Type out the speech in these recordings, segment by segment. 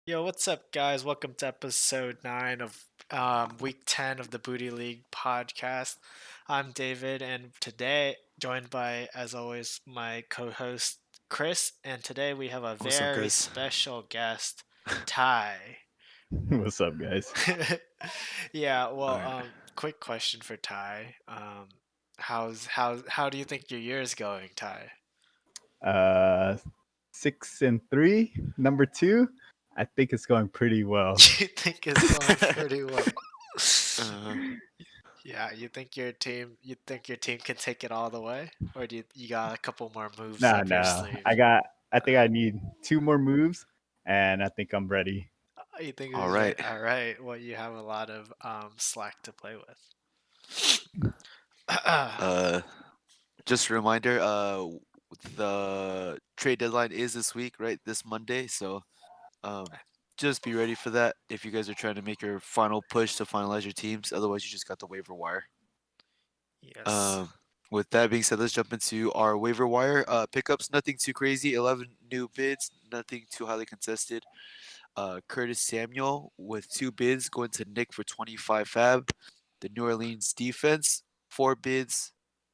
Yo, what's up, guys? Welcome to episode 9 of week 10 of the Booty League podcast. I'm David, and today, joined by, as always, my co host Chris. And today we have a What's up, very guys? special guest, Ty. What's up, guys? Yeah, All well, right. quick question for Ty. How do you think your year is going, Ty? Uh, 6-3. Number two, I think it's going pretty well. You think it's going pretty well? Uh, Yeah, you think your team can take it all the way, or do you got a couple more moves Nah, up your no. sleeve? I think I need two more moves, and I think I'm ready. You think all it's right? right. All right. Well, you have a lot of slack to play with. Uh, just a reminder. The trade deadline is this week, right? This Monday. So, um, just be ready for that. If you guys are trying to make your final push to finalize your teams, otherwise you just got the waiver wire. Yes. Um, with that being said, let's jump into our waiver wire pickups. Nothing too crazy. 11 new bids. Nothing too highly contested. Curtis Samuel with 2 bids going to Nick for 25 fab. The New Orleans defense, 4 bids,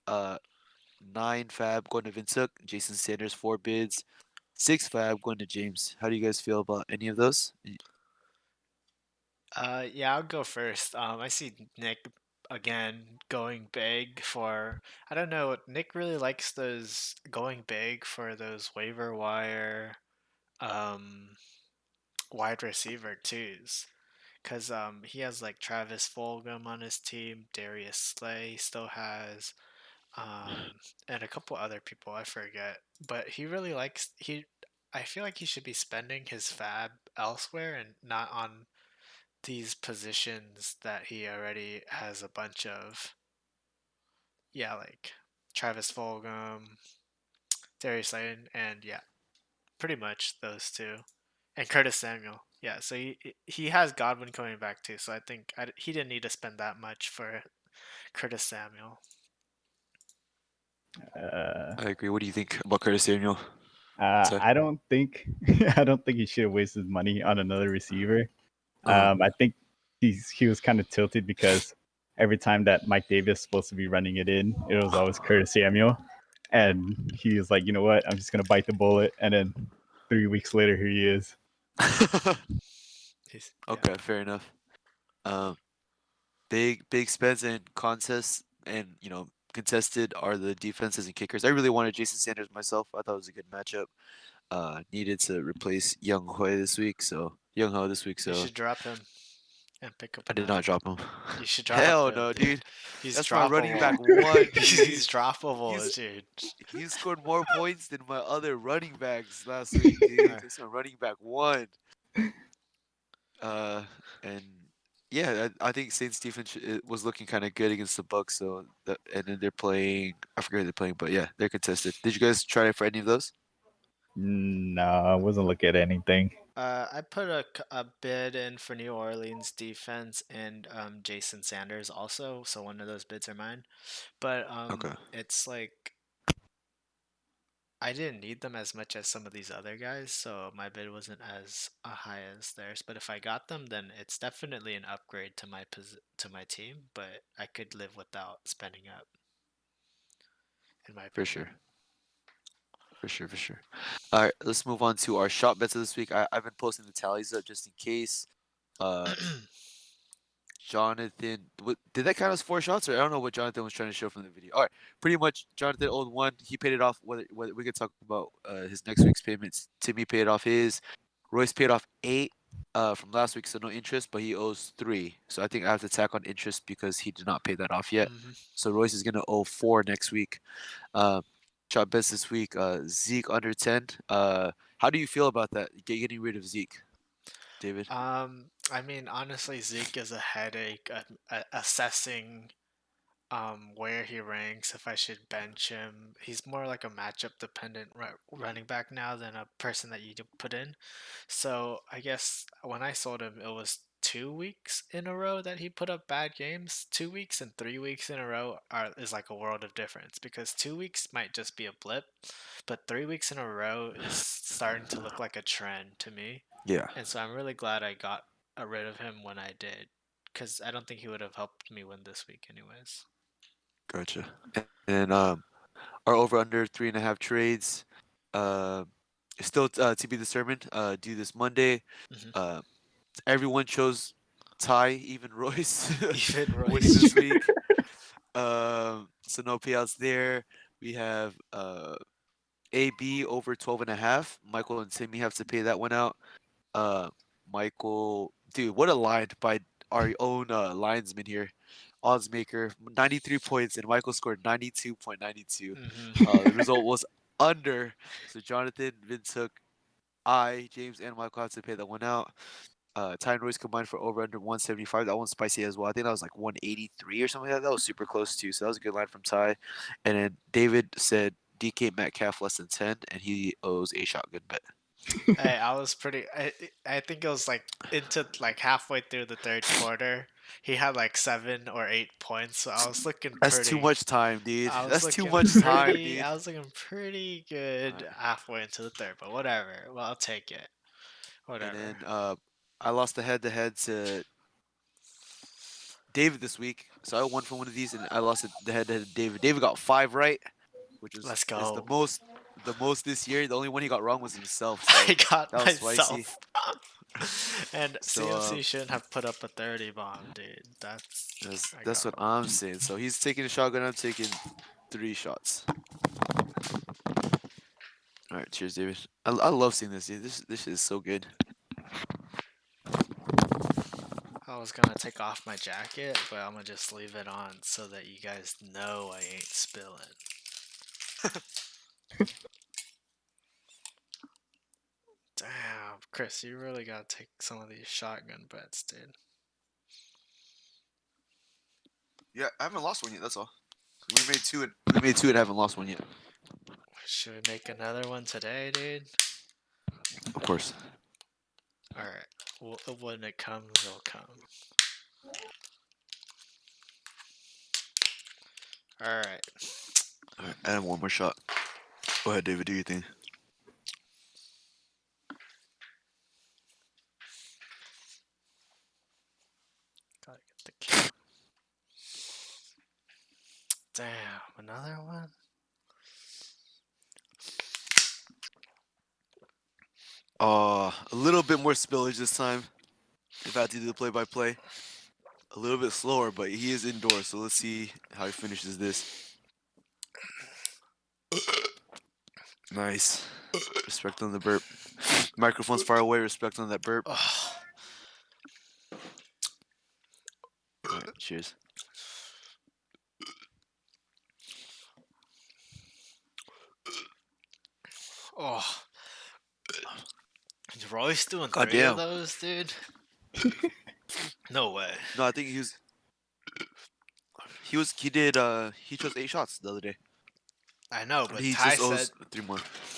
9 fab going to Vincent. Jason Sanders, 4 bids, 6 fab going to James. How do you guys feel about any of those? Yeah, I'll go first. I see Nick again going big for. I don't know. Nick really likes those going big for those waiver wire, um, wide receiver twos. Because he has like Travis Fulgham on his team, Darius Slay still has, and a couple other people I forget. But he really likes he. I feel like he should be spending his fab elsewhere and not on these positions that he already has a bunch of. Yeah, like Travis Fulgham, Darius Slay, and yeah, pretty much those two, and Curtis Samuel. Yeah, so he has Godwin coming back too. So I think he didn't need to spend that much for Curtis Samuel. Uh, I agree. What do you think about Curtis Samuel? So, I don't think I don't think he should have wasted money on another receiver. uh, I think he was kind of tilted because every time that Mike Davis was supposed to be running it in, it was always Curtis Samuel, and he was like, you know what, I'm just gonna bite the bullet, and then 3 weeks later, here he is. Yeah. okay, fair enough. Um, big spends and contests and contested are the defenses and kickers. I really wanted Jason Sanders myself. I thought it was a good matchup. Needed to replace Young Hoi this week, so Young Ho this week. You So should drop him and pick up I did not another. drop him. You should drop Hell him, no, dude. dude. He's That's my running back droppable. one, He's dude. droppable, He's dude. he scored more points than my other running backs last week, dude. Uh, That's my running back one. Uh, and yeah, I think Saints defense was looking kind of good against the Bucks. So and then they're playing. I forget who they're playing, but yeah, they're contested. Did you guys try for any of those? No, I wasn't looking at anything. I put a bid in for New Orleans defense and Jason Sanders also, so one of those bids are mine. But Okay, it's like I didn't need them as much as some of these other guys, so my bid wasn't as high as theirs. But if I got them, then it's definitely an upgrade to to my team. But I could live without spending up, in my for opinion. sure. For sure. All right, let's move on to our shot bets of this week. I've been posting the tallies up just in case. Uh, Jonathan, did that count as 4 shots, or I don't know what Jonathan was trying to show from the video. All right, pretty much Jonathan owed one. He paid it off. Whether we could talk about his next week's payments. Timmy paid off his. Royce paid off 8 from last week, so no interest, but he owes 3. So I think I have to tack on interest because he did not pay that off yet. Hmm. So Royce is gonna owe 4 next week. Uh, Shot bets this week. Zeke under 10. How do you feel about that? Getting rid of Zeke, David? I mean, honestly, Zeke is a headache assessing where he ranks, if I should bench him. He's more like a matchup dependent running back now than a person that you put in. So I guess when I sold him, it was 2 weeks in a row that he put up bad games. 2 weeks and 3 weeks in a row is like a world of difference because 2 weeks might just be a blip, but 3 weeks in a row is starting to look like a trend to me. Yeah, And so I'm really glad I got rid of him when I did, because I don't think he would have helped me win this week, anyways. gotcha. And our over under 3.5 trades. Uh, is still to be determined. Due this Monday. Hmm. Uh, everyone chose Ty, even Royce, Even winning Royce. this week. So no payouts there. We have AB over 12.5. Michael and Timmy have to pay that one out. Uh, Michael, dude, what a line by our own linesman here. Odds maker, 93 points, and Michael scored 92.92. Hmm. The result was under. So Jonathan, Vin took James, and Michael have to pay that one out. Ty and Royce combined for over under 175. That one's spicy as well. I think that was like 183 or something like that. That was super close too. So that was a good line from Ty. And then David said DK Metcalf less than 10, and he owes a shotgun bet. Hey, I was pretty. I think it was like into like halfway through the third quarter. He had like 7 or 8 points, so I was looking That's too pretty. much time, dude. I was That's too looking much time, pretty. dude. I was looking pretty All good right. halfway into the third, but whatever. Well, I'll take it. And Whatever. then I lost the head to head to David this week. So I won for one of these, and I lost the head to head to David. David got 5 right, which Let's is go. the most this year. The only one he got wrong was himself. I So got that was spicy. myself. And So CMC shouldn't have put up a 30 bomb, dude. I that's got what I'm saying. So he's taking a shotgun. I'm taking 3 shots. All right, cheers, David. I love seeing this, dude. This is so good. I was gonna take off my jacket, but I'm gonna just leave it on so that you guys know I ain't spilling. Damn, Chris, you really gotta take some of these shotgun bets, dude. Yeah, I haven't lost one yet. That's all. We made two and haven't lost one yet. Should we make another one today, dude? Of course. Alright, well, when it comes, it'll come. Alright. All right, I have one more shot. Go ahead, David. Do your thing. Gotta get the count. Damn, another one? A little bit more spillage this time. If I had to do the play-by-play, a little bit slower, but he is indoors, so let's see how he finishes this. Nice. Respect on the burp. Microphone's far away. Respect on that burp. Oh, All right, cheers. oh. Is Royce doing God 3 of damn. those, dude? No way. No, I think he chose 8 shots the other day. I know, but He just owes 3 more.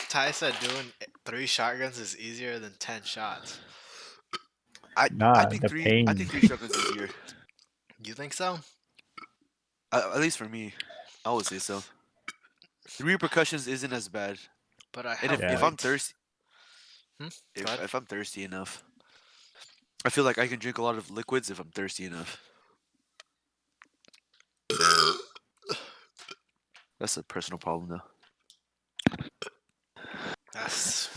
Ty said doing 3 shotguns is easier than 10 shots. I Nah, think the 3 pain. I think 3 shotguns is easier. You think so? At least for me, I would say so. The repercussions isn't as bad. But I And have if Yeah. I'm thirsty, Hmm? Go ahead. if I'm thirsty enough, I feel like I can drink a lot of liquids if I'm thirsty enough. That's a personal problem though. That's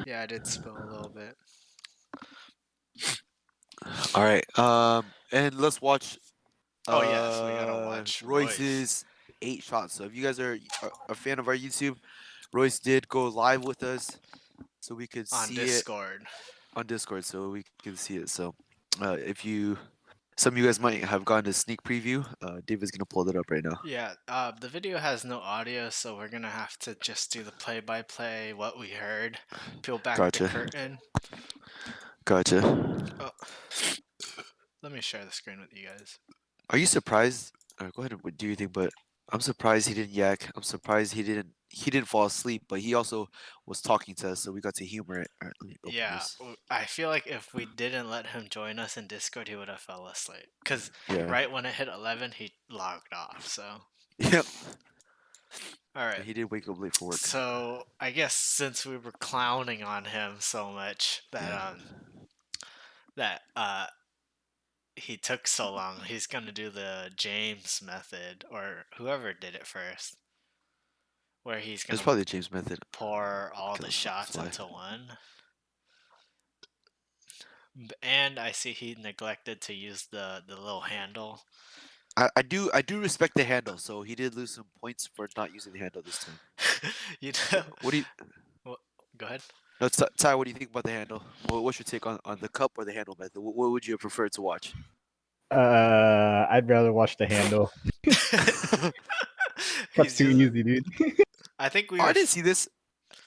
yeah, I did spill a little bit. All right. And let's watch. Oh yes, we gotta watch Royce Royce's 8 shots. So if you guys are a fan of our YouTube, Royce did go live with us, so we could on see it Discord. on Discord, so we can see it. So, some of you guys might have gotten a sneak preview. David's gonna pull that up right now. Yeah, the video has no audio, so we're gonna have to just do the play-by-play, what we heard, peel back the Gotcha. curtain. Gotcha. Oh, let me share the screen with you guys. Are you surprised? Go ahead and do your thing, but I'm surprised he didn't yak. I'm surprised he didn't fall asleep, but he also was talking to us, so we got to humor it. All right, let me open Yeah, this. I feel like if we didn't let him join us in Discord, he would have fell asleep. Cause Yeah. right when it hit 11, he logged off. So Yep. All right. He did wake up late for work. So I guess since we were clowning on him so much that Yeah. that he took so long, he's gonna do the James method or whoever did it first, where he's It's gonna probably the James method. pour all Kill the the shots fly. into one. And I see he neglected to use the little handle. I do respect the handle, so he did lose some points for not using the handle this time. You know. What do you? Well, go ahead. No, Ty, what do you think about the handle? What's your take on the cup or the handle method? What would you prefer to watch? I'd rather watch the handle. Cup's He's too using. easy, dude. I think we Oh, were. I didn't see this.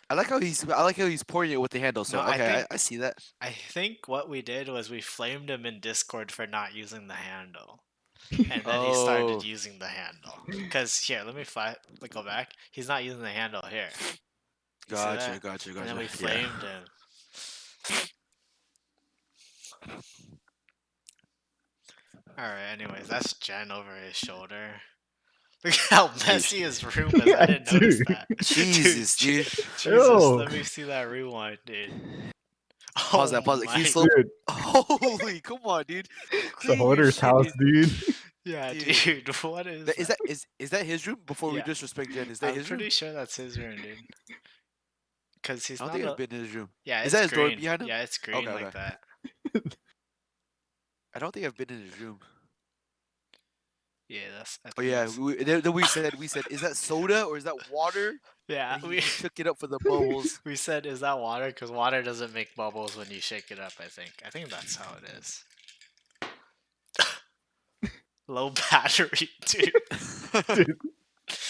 I like how he's pouring it with the handle. No, So okay, I see that. I think what we did was we flamed him in Discord for not using the handle, and then he started Oh, using the handle. Cause here, let me go back. He's not using the handle here. You see gotcha, that? gotcha, And then gotcha. we Yeah. flamed him. All right. Anyways, that's Jen over his shoulder. Look how messy his room is. I didn't notice Dude. that. Jesus, dude. Jesus, Ew. let me see that rewind, dude. Pause Oh that. Pause that. Can you my. slow? Dude, Holy, come on, dude. it's the Clean your hoarder's shit, house, dude. dude. Yeah, Dude. dude. What is that? Is that his room? Before we Yeah, disrespect Jen, is that I'm his room? pretty sure that's his room, dude. Cause he's I don't not think I've a. been in his room. Yeah, Is it's that his door green. behind him? Yeah, it's Okay, green okay. like that. I don't think I've been in his room. Yeah, that's. I Oh think yeah, that's. then we said, is that soda or is that water? Yeah, And he shook it up for the bubbles. we said, is that water? Because water doesn't make bubbles when you shake it up. I think. I think that's how it is. Low battery, dude. Dude,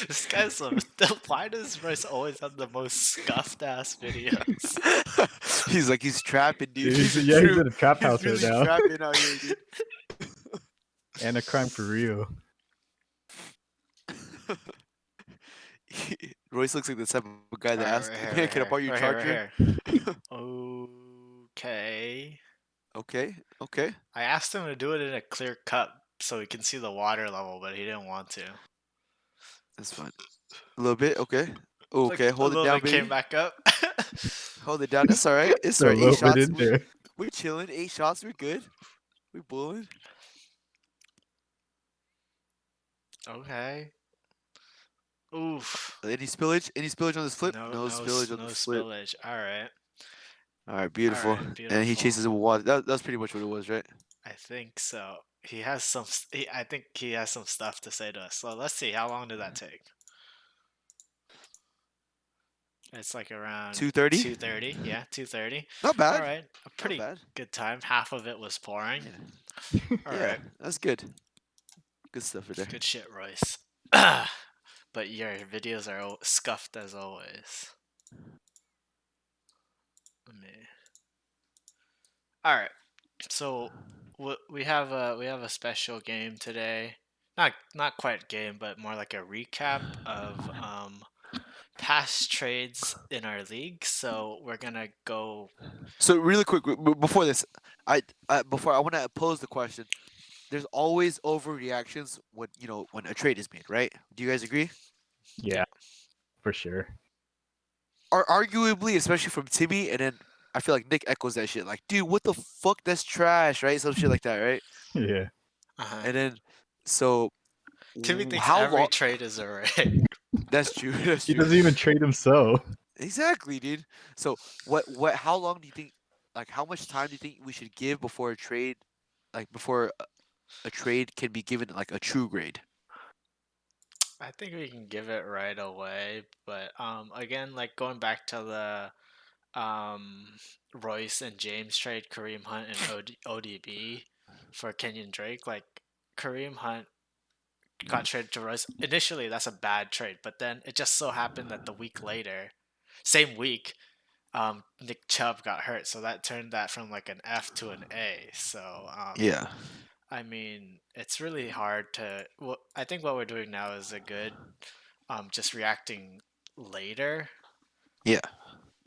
This guy's some. Why does Bryce always have the most scuffed ass videos? He's trapping, dude. dude, He's a yeah, he's true. in a trap He's house right really now. trapping out here, dude. And a crime for real. Royce looks like the type of guy All that right, asks, right here, "Man, right can I here, borrow your right here, charger?" right here. Okay. Okay, okay. I asked him to do it in a clear cup so he can see the water level, but he didn't want to. That's fine. A little bit, okay. Like Okay, a hold it little down, bit came baby. back up. Hold it down. It's all right. It's all Throw a right. Eight little bit shots. in there. We're chilling. 8 shots. We're good. We bulling. Okay. Oof. Any spillage? Any spillage on this flip? No, No spillage on no this flip. spillage. All right. All right, All beautiful. right. And he Beautiful. chases it with water. That's pretty much what it was, right? I think so. He has some. I think he has some stuff to say to us. So let's see. How long did that take? It's like around 2:30. 2:30. Yeah, 2:30. Not All bad. right. A Not pretty bad. good time. Half of it was pouring. Yeah. All Yeah. right. That's good. Good stuff right there. Good shit, Royce. But your videos are scuffed as always. Let me. All right. So we have a special game today. Not quite game, but more like a recap of past trades in our league. So we're gonna go. So really quick before this, before I want to pose the question. There's always overreactions when a trade is made, right? Do you guys agree? Yeah, for sure. Or arguably, especially from Timmy, and then I feel like Nick echoes that shit. Like, dude, what the fuck? That's trash, right? Some shit like that, right? Yeah. Uh-huh. And then, so Timmy thinks how every long? trade is a raid. That's true. That's He true. doesn't even trade himself. Exactly, dude. So what? How long do you think? Like, how much time do you think we should give before a trade? Like before a trade can be given like a true grade? I think we can give it right away, but again, like going back to the Royce and James trade, Kareem Hunt and ODB for Kenyon Drake, like Kareem Hunt got traded to Royce. Initially, that's a bad trade, but then it just so happened that the week later, same week, Nick Chubb got hurt, so that turned that from like an F to an A. So Yeah. I mean, it's really hard to. Well, I think what we're doing now is a good, just reacting later, Yeah.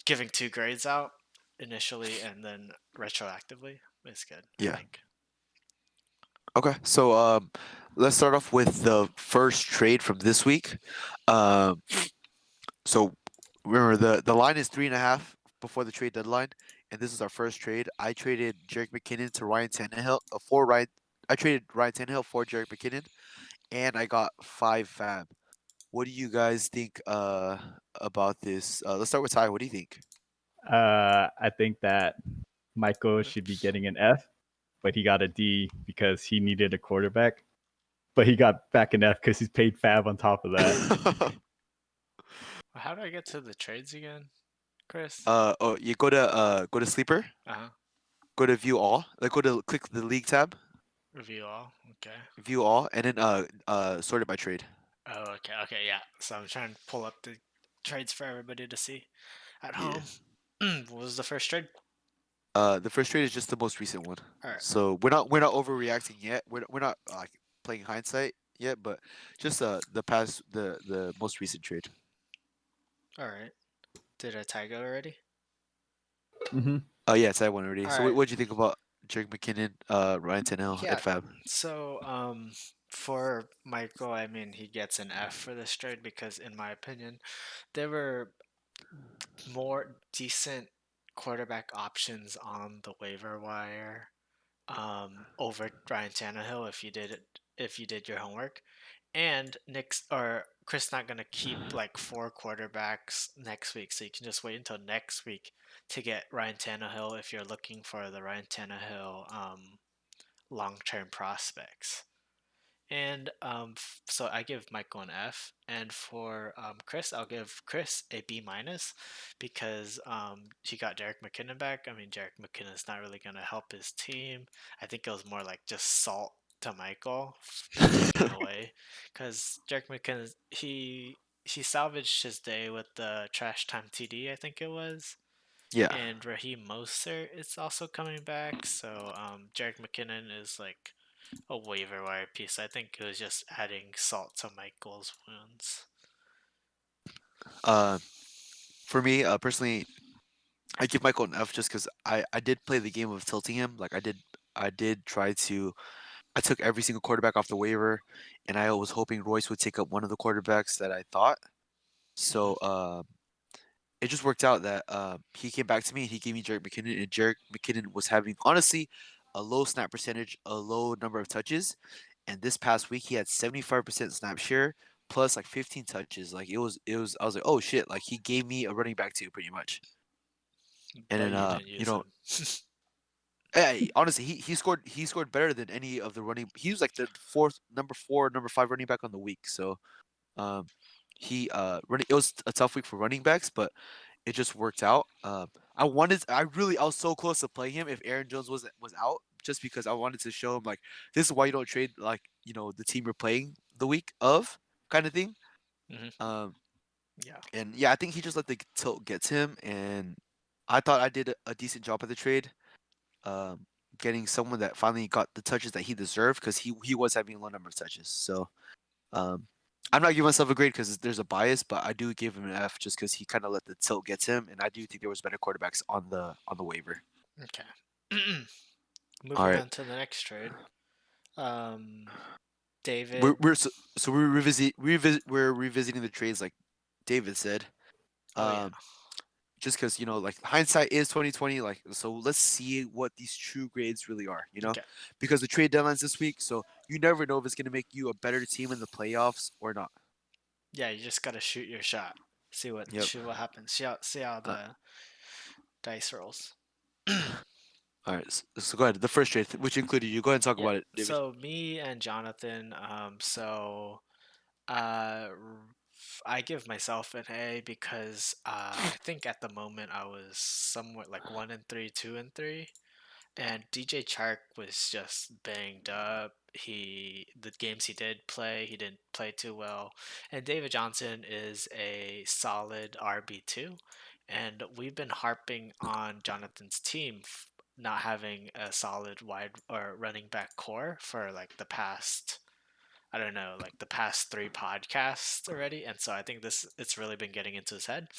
giving two grades out initially and then retroactively is good. Yeah. I think. Okay, so let's start off with the first trade from this week. Um, So remember the line is 3.5 before the trade deadline, and this is our first trade. I traded Jerick McKinnon to Ryan Tannehill for Ryan. I traded Ryan Tannehill for Jerick McKinnon, and I got 5 fab. What do you guys think about this? Let's start with Ty. What do you think? I think that Michael should be getting an F, but he got a D because he needed a quarterback. But he got back an F because he's paid Fab on top of that. How do I get to the trades again, Chris? Oh, you go to sleeper, Uh-huh. go to view all, like go to click the league tab, Review all. Okay. view all, and then sort it by trade. Oh, okay. Okay, yeah. So I'm trying to pull up the trades for everybody to see at Yeah. home. What was the first trade? The first trade is just the most recent one. All right. So we're not overreacting yet. We're not like playing hindsight yet, but just the past the most recent trade. All right. Did a tie go already? Mm-hmm. Oh yeah, it's that one already. All So right. what'd you think about Jerick McKinnon, Ryan Tannehill, Yeah. Ed Fab? So, for Michael, I mean, he gets an F for this trade because, in my opinion, there were more decent quarterback options on the waiver wire over Ryan Tannehill if you did your homework. And Nick's or Chris not gonna keep like 4 quarterbacks next week, so you can just wait until next week to get Ryan Tannehill if you're looking for the Ryan Tannehill long term prospects. And so I give Michael an F, and for Chris, I'll give Chris a B minus because he got Jerick McKinnon back. I mean, Jerick McKinnon's not really going to help his team. I think it was more like just salt to Michael in taking away because Jerick McKinnon he salvaged his day with the trash time TD, I think it was. Yeah. And Raheem Mostert is also coming back, so Jerick McKinnon is like a waiver wire piece. I think it was just adding salt to Michael's wounds. Uh, for me, personally, I give Michael an F just because I did play the game of tilting him. Like I did try to. I took every single quarterback off the waiver, and I was hoping Royce would take up one of the quarterbacks that I thought. So Mm-hmm. it just worked out that he came back to me and he gave me Jerick McKinnon, and Jerick McKinnon was having honestly a low snap percentage, a low number of touches, and this past week he had 75% snap share plus like 15 touches. Like it was I was like, oh shit, like he gave me a running back too pretty much. And But then you didn't use him. honestly he scored better than any of the running. He was like the number 4, number 5 running back on the week. So um he running it was a tough week for running backs, but it just worked out. I was so close to playing him if Aaron Jones was out, just because I wanted to show him like this is why you don't trade like the team you're playing the week of kind of thing. Mm-hmm. Um, Yeah. and yeah, I think he just let the tilt get to him, and I thought I did a decent job at the trade. Um, Getting someone that finally got the touches that he deserved because he was having a low number of touches. So um, I'm not giving myself a grade because there's a bias, but I do give him an F just because he kind of let the tilt get to him, and I do think there was better quarterbacks on the waiver. Okay. All Moving right, on to the next trade. Um, we're David. we're so, so we're revisiting the trades like David said. Oh yeah. Um, just because like hindsight is 2020. Like so, let's see what these true grades really are. Okay. Because the trade deadline's this week, so you never know if it's gonna make you a better team in the playoffs or not. Yeah, you just gotta shoot your shot. Yep. See what happens. See how Uh, the dice rolls. all right. So go ahead. The first trade, which included you, go ahead and talk Yeah. about it, David. So me and Jonathan. Uh, I give myself an A because I think at the moment I was somewhat like 1-3, 2-3, and DJ Chark was just banged up. The games he did play, he didn't play too well, and David Johnson is a solid RB2, and we've been harping on Jonathan's team not having a solid wide or running back core for like the past, I don't know, like the past 3 podcasts already. And so I think it's really been getting into his head.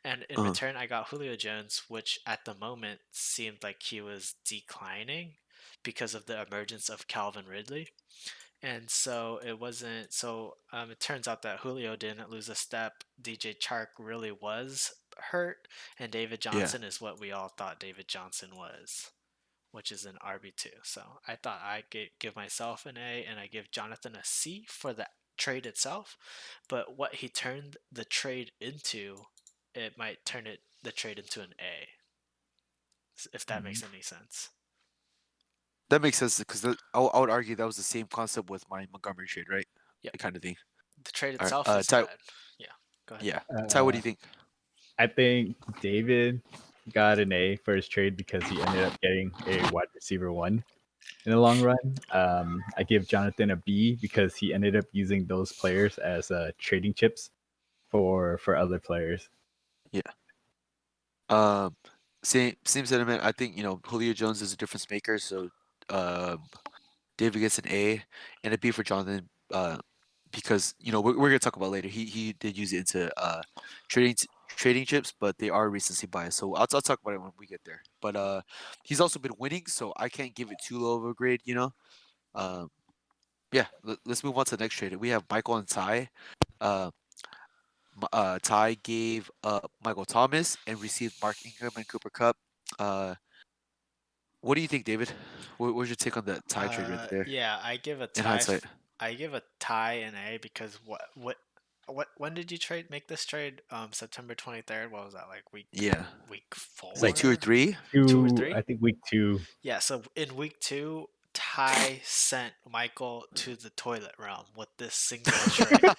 And in Uh, return, I got Julio Jones, which at the moment seemed like he was declining because of the emergence of Calvin Ridley. And so it wasn't. So it turns out that Julio didn't lose a step. DJ Chark really was hurt, and David Yeah. Johnson is what we all thought David Johnson was, which is an RB2. So I thought I give myself an A and I give Jonathan a C for the trade itself. But what he turned the trade into, it might turn the trade into an A, if that Mhm. makes any sense. That makes sense because I would argue that was the same concept with my Montgomery trade, right? Yep. The kind of thing. The trade All right. itself is Ty. bad. Yeah. Go ahead. Yeah. Ty, what do Uh, you think? I think David got an A for his trade because he ended up getting a wide receiver one in the long run. I give Jonathan a B because he ended up using those players as trading chips for other players. Yeah. Um, same sentiment. I think Julio Jones is a difference maker, so um, David gets an A and a B for Jonathan. Because we're gonna talk about later. He did use it into trading chips, but they are recency bias. So I'll talk about it when we get there. But he's also been winning, so I can't give it too low of a grade. Um, yeah. Let's move on to the next trade. We have Michael and Ty. Uh, Ty gave up Michael Thomas and received Mark Ingram and Cooper Cup. Uh, what do you think, David? What's your take on that Ty trade right there? Yeah, I give a In tie. hindsight, I give a tie an A because what when did you make this trade? September 23rd. What was that, like yeah, week It's week like two or 4, three. 2 or 3? I think week two. Yeah. So in week 2, Ty sent Michael to the toilet realm with this single trade.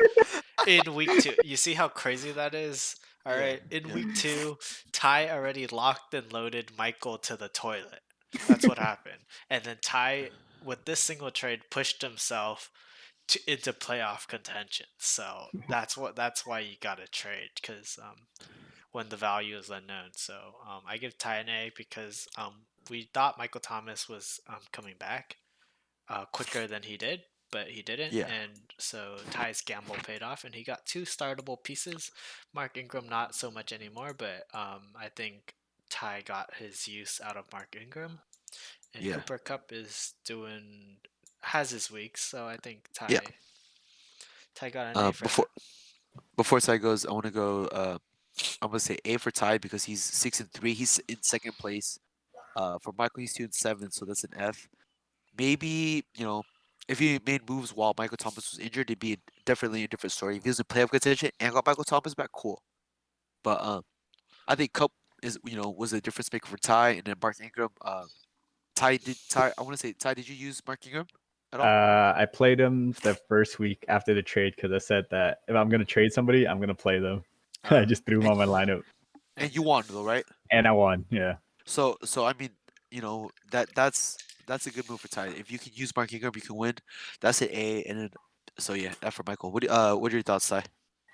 In week 2, you see how crazy that is. All Yeah, right. In yeah, week 2, Ty already locked and loaded Michael to the toilet. That's what happened. And then Ty, with this single trade, pushed himself into playoff contention. So that's why you got to trade, because when the value is unknown. So I give Ty an A because we thought Michael Thomas was coming back quicker than he did, but he didn't, yeah, and so Ty's gamble paid off, and he got two startable pieces. Mark Ingram not so much anymore, but I think Ty got his use out of Mark Ingram, and yeah, Cooper Cup is doing has his weeks, so I think yeah. Ty got an A for Before that. before Ty goes, I want to go. I'm gonna say A for Ty because he's 6-3. He's in second place. For Michael, he's 2-7, so that's an F. Maybe if he made moves while Michael Thomas was injured, it'd be definitely a different story. If he was in playoff contention and got Michael Thomas back, cool. But I think Cup was a difference maker for Ty, and then Mark Ingram. Ty. I want to say Ty. Did you use Mark Ingram at all? I played him the first week after the trade because I said that if I'm gonna trade somebody, I'm gonna play them. I Uh, just threw him And on my lineup, and and you won though, right? and I won. Yeah. So I mean, that's a good move for Ty. If you can use Mark Ingram, you can win. That's an A, and then so yeah, F for Michael. What are your thoughts, Ty?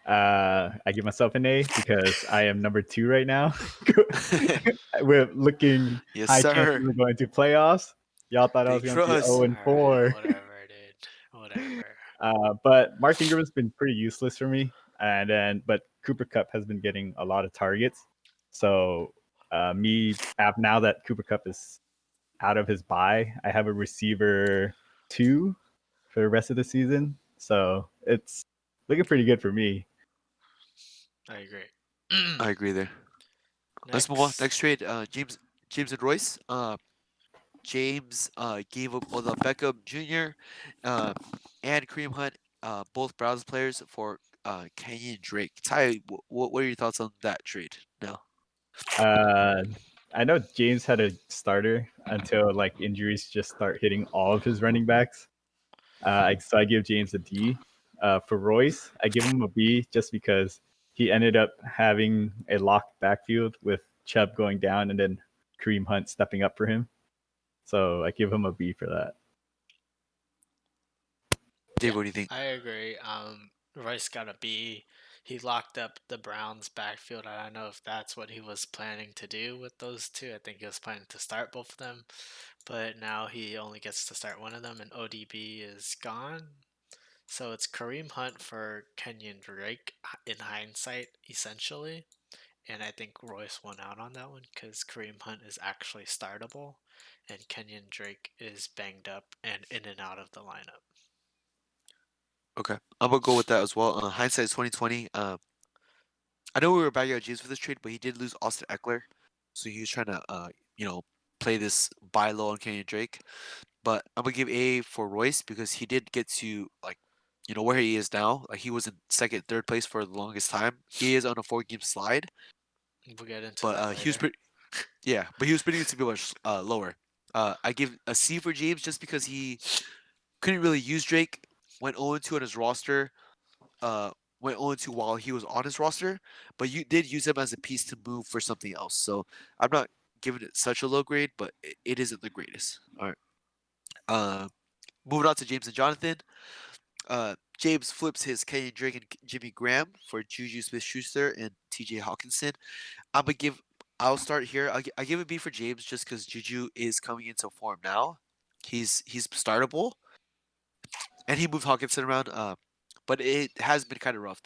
I give myself an A because I am number two right now. We're looking Yes, high chances sir. of going to playoffs. Y'all thought I was Big going to be 0 trust. and all right, 4. whatever, dude, whatever. But Mark Ingram has been pretty useless for me, but Cooper Cup has been getting a lot of targets. So now that Cooper Cup is out of his bye, I have a receiver 2 for the rest of the season. So it's looking pretty good for me. I agree. I agree there. Let's move on. Next, Next trade. James and Royce. James gave up Odell Beckham Jr. Uh, and Kareem Hunt, both Browns players for Kenyon Drake. Ty, what are your thoughts on that trade? No. Uh, I know James had a starter until like injuries just start hitting all of his running backs. So I give James a D. For Royce, I give him a B just because he ended up having a locked backfield with Chubb going down and then Kareem Hunt stepping up for him. So I give him a B for that. Dave, yeah, what do you think? I agree. Royce got a B. He locked up the Browns' backfield. I don't know if that's what he was planning to do with those two. I think he was planning to start both of them, but now he only gets to start one of them, and ODB is gone. So it's Kareem Hunt for Kenyon Drake in hindsight, essentially. And I think Royce won out on that one because Kareem Hunt is actually startable, and Kenyon Drake is banged up and in and out of the lineup. Okay, I'm gonna go with that as well. Hindsight is 2020. I know we were bagging out James for this trade, but he did lose Austin Eckler, so he was trying to play this buy low on Kenyon Drake. But I'm gonna give A for Royce because he did get to where he is now. Like he was in second, third place for the longest time. He is on a 4-game slide, We'll get into but that he was later. pretty. Yeah, but he was pretty good to be much lower. I give a C for James just because he couldn't really use Drake. Went 0-2 on his roster. Uh, went 0-2 while he was on his roster, but you did use him as a piece to move for something else. So I'm not giving it such a low grade, but it isn't the greatest. All right. Moving on to James and Jonathan. James flips his Kenyon Drake and Jimmy Graham for Juju Smith-Schuster and T.J. Hawkinson. I'm gonna give. I'll start here. I give a B for James just because Juju is coming into form now. He's startable, and he moved Hawkinson around. But it has been kind of rough.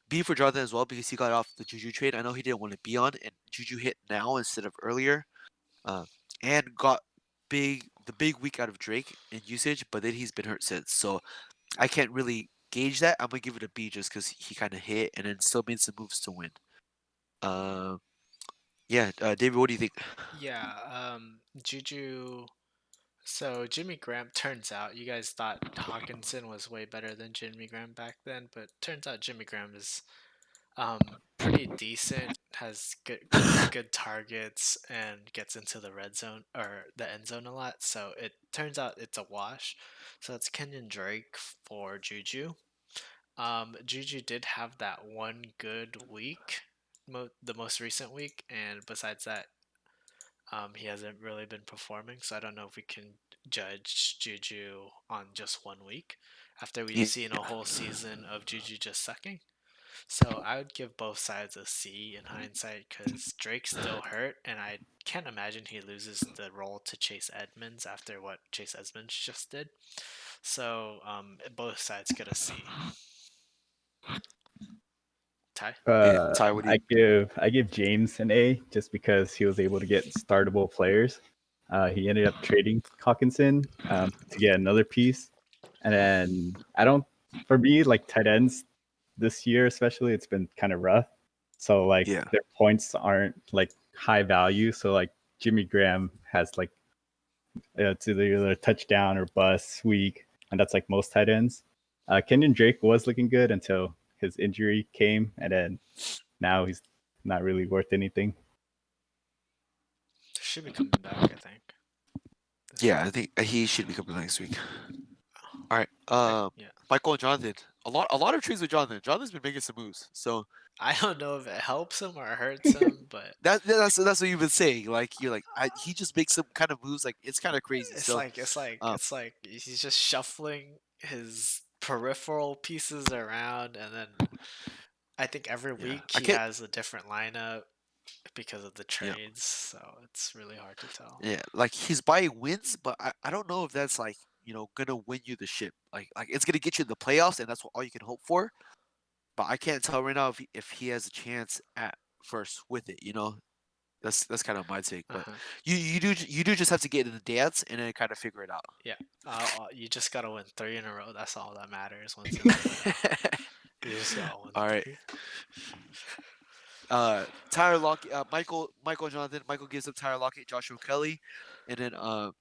B for Jonathan as well because he got off the Juju trade. I know he didn't want to be on, and Juju hit now instead of earlier, uh, and got the big week out of Drake in usage. But then he's been hurt since, so I can't really gauge that. I'm gonna give it a B just because he kind of hit and then still made some moves to win. Uh, yeah, David, what do you think? Yeah, Juju. So Jimmy Graham, turns out you guys thought Hawkinson was way better than Jimmy Graham back then, but turns out Jimmy Graham is pretty decent, has good targets and gets into the red zone or the end zone a lot. So it turns out it's a wash. So it's Kenyon Drake for Juju. Juju did have that one good week, the most recent week, and besides that, he hasn't really been performing. So I don't know if we can judge Juju on just one week after we've Yeah, seen a whole season of Juju just sucking. So I would give both sides a C in hindsight because Drake's still hurt, and I can't imagine he loses the role to Chase Edmonds after what Chase Edmonds just did. So both sides get a C. Ty? yeah. Ty, what do you? I give James an A just because he was able to get startable players. He ended up trading Hawkinson to get another piece, and then I don't. For me, like tight ends this year, especially, it's been kind of rough. So like Yeah, their points aren't like high value. So like Jimmy Graham has like it's either a touchdown or bust week, and that's like most tight ends. Kenyon Drake was looking good until his injury came, and then now he's not really worth anything. Should be coming back, I think. This yeah. I week. think he should be coming next week. All right. Yeah. Michael and Jonathan. A lot of trades with Jonathan. Jonathan's been making some moves, so I don't know if it helps him or hurts him, but that's what you've been saying. Like you're like he just makes some kind of moves. Like it's kind of crazy. it's So like it's like um, it's like he's just shuffling his peripheral pieces around, and then I think every yeah, week I he can't. has a different lineup because of the Yeah, trades, so it's really hard to tell. yeah. Like he's buying wins, but I don't know if that's like gonna win you the ship. Like it's gonna get you in the playoffs, and that's what all you can hope for. But I can't tell right now if he has a chance at first with it. That's kind of my take. But Uh-huh. you do just have to get in the dance and then kind of figure it out. Yeah. You just gotta win three in a row. That's all that matters once in the playoff. You just gotta win All right. three. Tyler Lockett, Michael Jonathan. Michael gives up Tyler Lockett, Joshua Kelly, and then uh,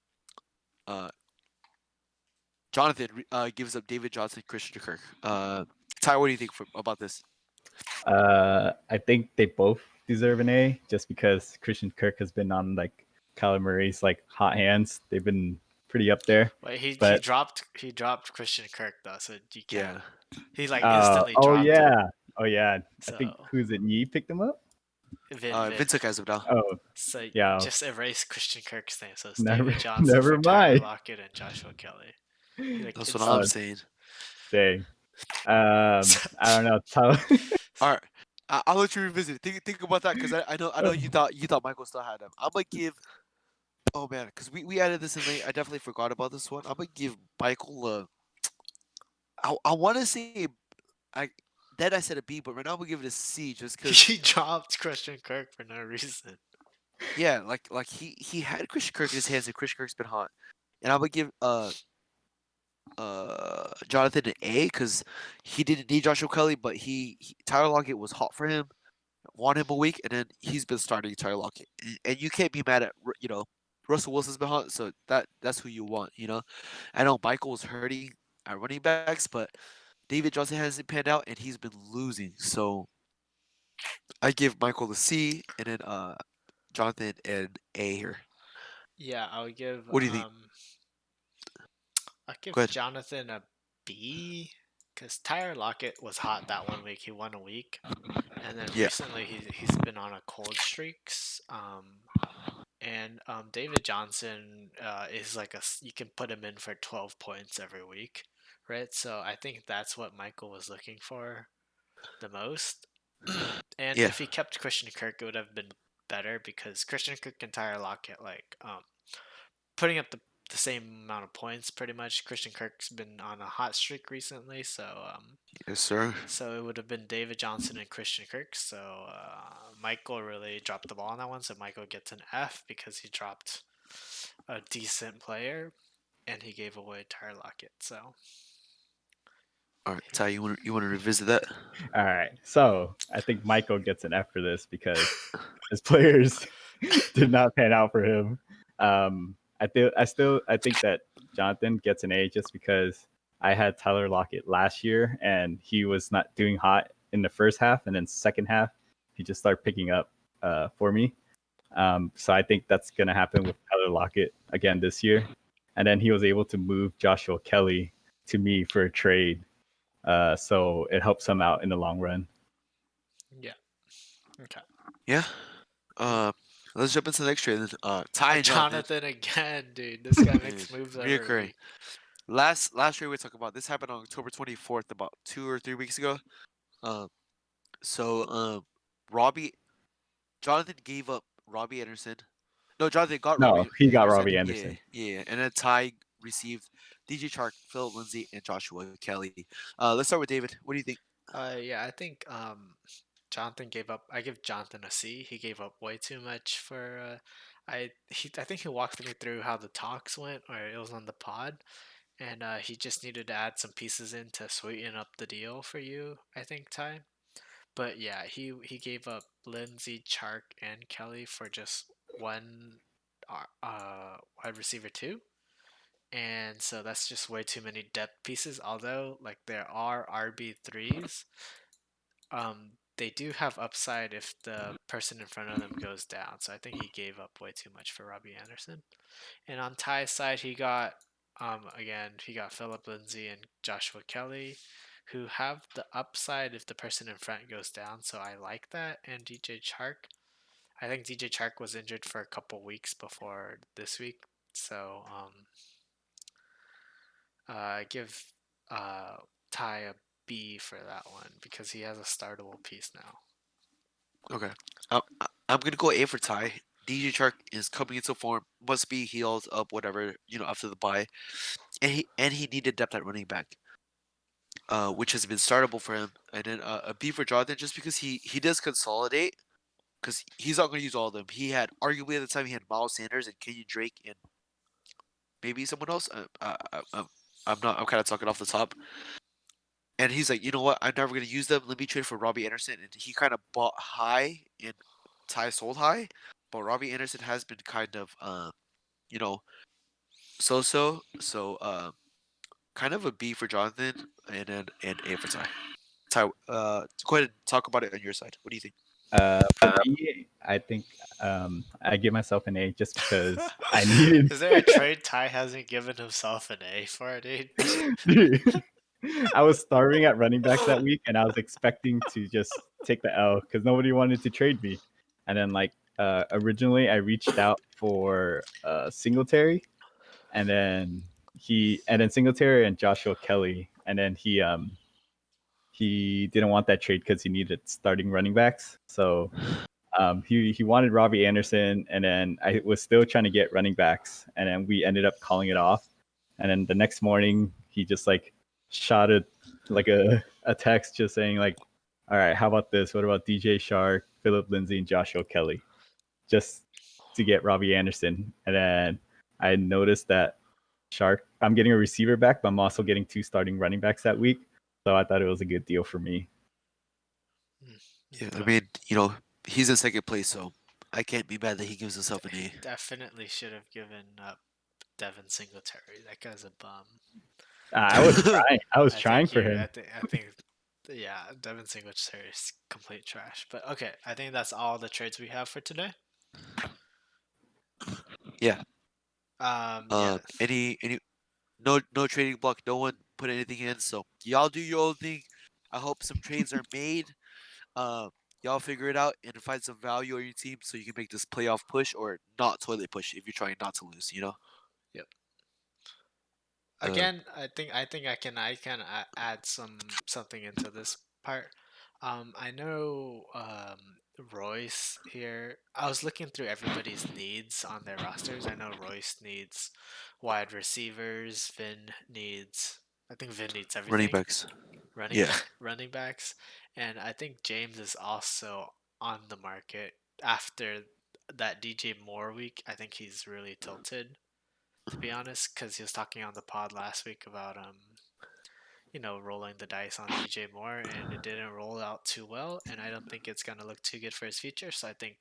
Jonathan gives up David Johnson, Christian Kirk. Tyler, what do you think about this? I think they both deserve an A just because Christian Kirk has been on like Kyler Murray's like hot hands. They've been pretty up there. Wait, he But dropped Christian Kirk though, so you can't. Yeah, He like instantly oh dropped him. yeah, oh yeah. I think So who's it? Yi picked him up. Vin. Vin took as of now. Oh So yeah, just erase Christian Kirk's name. So it's never David Johnson never for Tyler mind. Lockett and Joshua Kelly. He like That's what I'm Oh instantly. saying. dang. So, I don't know. Tyler. All right, I'll let you revisit it. Think about that because I know you thought Michael still had him. I'm gonna give. Oh man, because we added this in late. I definitely forgot about this one. I'm gonna give Michael. I want to say I then I said a B, but right now I'm gonna give it a C just because. he dropped Christian Kirk for no reason. Yeah, like he had Christian Kirk in his hands, and Christian Kirk's been hot. And I'm gonna give Jonathan an A because he didn't need Joshua Kelly, but Tyler Lockett was hot for him, want him a week, and then he's been starting Tyler Lockett, and you can't be mad at Russell Wilson's been hot, so that's who you want. I know Michael was hurting at running backs, but David Johnson hasn't panned out, and he's been losing. So I give Michael the C, and then Jonathan an A here. Yeah, What do you think? I'll Go give ahead. Jonathan a B because Tyler Lockett was hot that 1 week. He won a week, and then Yeah, recently he's been on a cold streaks. And David Johnson is like you can put him in for 12 points every week, right? So I think that's what Michael was looking for the most. And yeah, if he kept Christian Kirk, it would have been better because Christian Kirk and Tyler Lockett like putting up the same amount of points pretty much. Christian Kirk's been on a hot streak recently, yes, sir. so it would have been David Johnson and Christian Kirk. So Michael really dropped the ball on that one. So Michael gets an F because he dropped a decent player and he gave away Tyler Lockett. So All right, Ty, you want to revisit that? All right. So I think Michael gets an F for this because his players did not pan out for him. I think that Jonathan gets an A just because I had Tyler Lockett last year and he was not doing hot in the first half, and then second half he just started picking up for me. So I think that's gonna happen with Tyler Lockett again this year, and then he was able to move Joshua Kelly to me for a trade, so it helps him out in the long run. yeah, okay. Yeah. Uh, let's jump into the next trade. Ty and Jonathan, Jonathan again, dude. This guy dude, makes moves every reoccurring. week. Last trade we talked about. This happened on October 24th, about 2 or 3 weeks ago. Um, so Robbie Jonathan gave up Robbie Anderson. No, Jonathan got No, Robbie he got Anderson. Robbie Yeah, Anderson. yeah, and then Ty received DJ Chark, Philip Lindsay, and Joshua Kelly. Let's start with David. What do you think? Yeah, I think Jonathan gave up. I give Jonathan a C. He gave up way too much for. I think he walked me through how the talks went, or it was on the pod, and he just needed to add some pieces in to sweeten up the deal for you. I think Ty. But yeah, he gave up Lindsey, Chark, and Kelly for just one wide receiver two. And so that's just way too many depth pieces. Although like there are RB3s, they do have upside if the person in front of them goes down. So I think he gave up way too much for Robbie Anderson. And on Ty's side, he got Philip Lindsay and Joshua Kelly, who have the upside if the person in front goes down. So I like that. And DJ Chark, I think DJ Chark was injured for a couple weeks before this week. So I give uh, Ty a B for that one because he has a startable piece now. Okay. I'm gonna go A for Ty. DJ Chark is coming into form. Must be healed up, whatever after the bye, and he needed depth at running back, which has been startable for him. And then a B for Jonathan, just because he does consolidate, because he's not gonna use all of them. He had arguably at the time he had Miles Sanders and Kenyon Drake and maybe someone else. I'm not. I'm kind of talking off the top. And he's like, you know what? I'm never gonna use them. Let me trade for Robbie Anderson. And he kind of bought high and Ty sold high, but Robbie Anderson has been kind of you know, so. So kind of a B for Jonathan and then an A for Ty. Ty, go ahead and talk about it on your side. What do you think? For me, I think I give myself an A just because I needed. Is there a trade Ty hasn't given himself an A for, dude? Dude, I was starving at running back that week, and I was expecting to just take the L because nobody wanted to trade me. And then, like, originally, I reached out for Singletary, and then Singletary and Joshua Kelly, and then he didn't want that trade because he needed starting running backs. So he wanted Robbie Anderson, and then I was still trying to get running backs, and then we ended up calling it off. And then the next morning, he just like shot like a text just saying like, "All right, how about this? What about DJ Shark, Philip Lindsay, and Joshua Kelly, just to get Robbie Anderson?" And then I noticed that Shark. I'm getting a receiver back, but I'm also getting 2 starting running backs that week. So I thought it was a good deal for me. Yeah, I Okay. mean, he's in second place, so I can't be mad that he gives himself an He A. definitely should have given up Devin Singletary. That guy's a bum. I was trying. I was I trying think for you. him. I think. Yeah, Devin Singletary is complete trash. But okay, I think that's all the trades we have for today. Yeah. Yeah. Any no trading block. No one put anything in. So y'all do your own thing. I hope some trades are made. Uh, y'all figure it out and find some value on your team so you can make this playoff push or not toilet push if you're trying not to lose. Yep. Uh, Again, I can add something into this part. I know Royce here. I was looking through everybody's needs on their rosters. I know Royce needs wide receivers. I think Vin needs running everything. backs. Yeah. Running backs, and I think James is also on the market after that DJ Moore week. I think he's really tilted, to be honest, because he was talking on the pod last week about rolling the dice on DJ Moore, and it didn't roll out too well, and I don't think it's gonna look too good for his future. So I think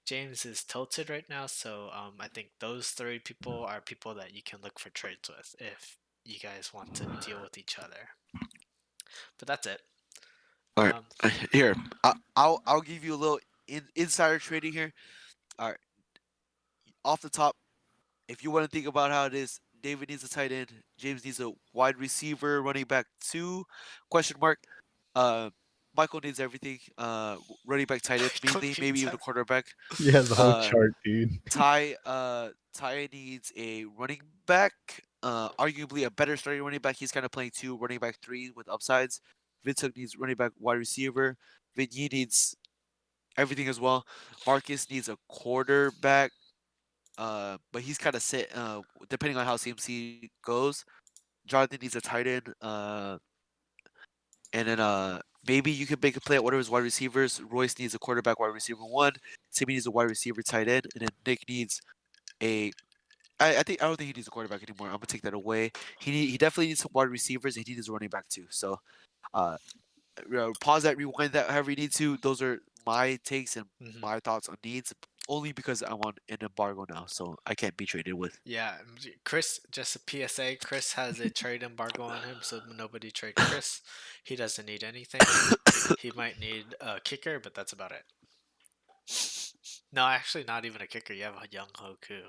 James is tilted right now. So I think those 3 people are people that you can look for trades with if you guys want to deal with each other. But that's it. All right. Um, Here, I'll give you a little insider trading here. All right. Off the top, if you want to think about how it is, David needs a tight end. James needs a wide receiver, running back 2, question mark. Uh, Michael needs everything. Running back, tight end Michael mainly, maybe needs even a quarterback. He has the whole Uh, chart, dude. Ty needs a running back. Arguably a better starting running back. He's kind of playing 2, running back 3 with upsides. Vincent needs running back, wide receiver. Vinny needs everything as well. Marcus needs a quarterback. But he's kind of set. Depending on how CMC goes, Jonathan needs a tight end. And then maybe you can make a play at one of his wide receivers. Royce needs a quarterback, wide receiver 1. Timmy needs a wide receiver, tight end, and then Nick needs a. I don't think he needs a quarterback anymore. I'm gonna take that away. He definitely needs some wide receivers, and he needs a running back too. So, uh, pause that, rewind that, however you need to. Those are my takes and mhm. my thoughts on needs. Only because I'm on an embargo now, so I can't be traded with. Yeah, Chris, just a PSA, Chris has a trade embargo on him, so nobody trade Chris. He doesn't need anything. He might need a kicker, but that's about it. No, actually, not even a kicker. You have a young Hoku.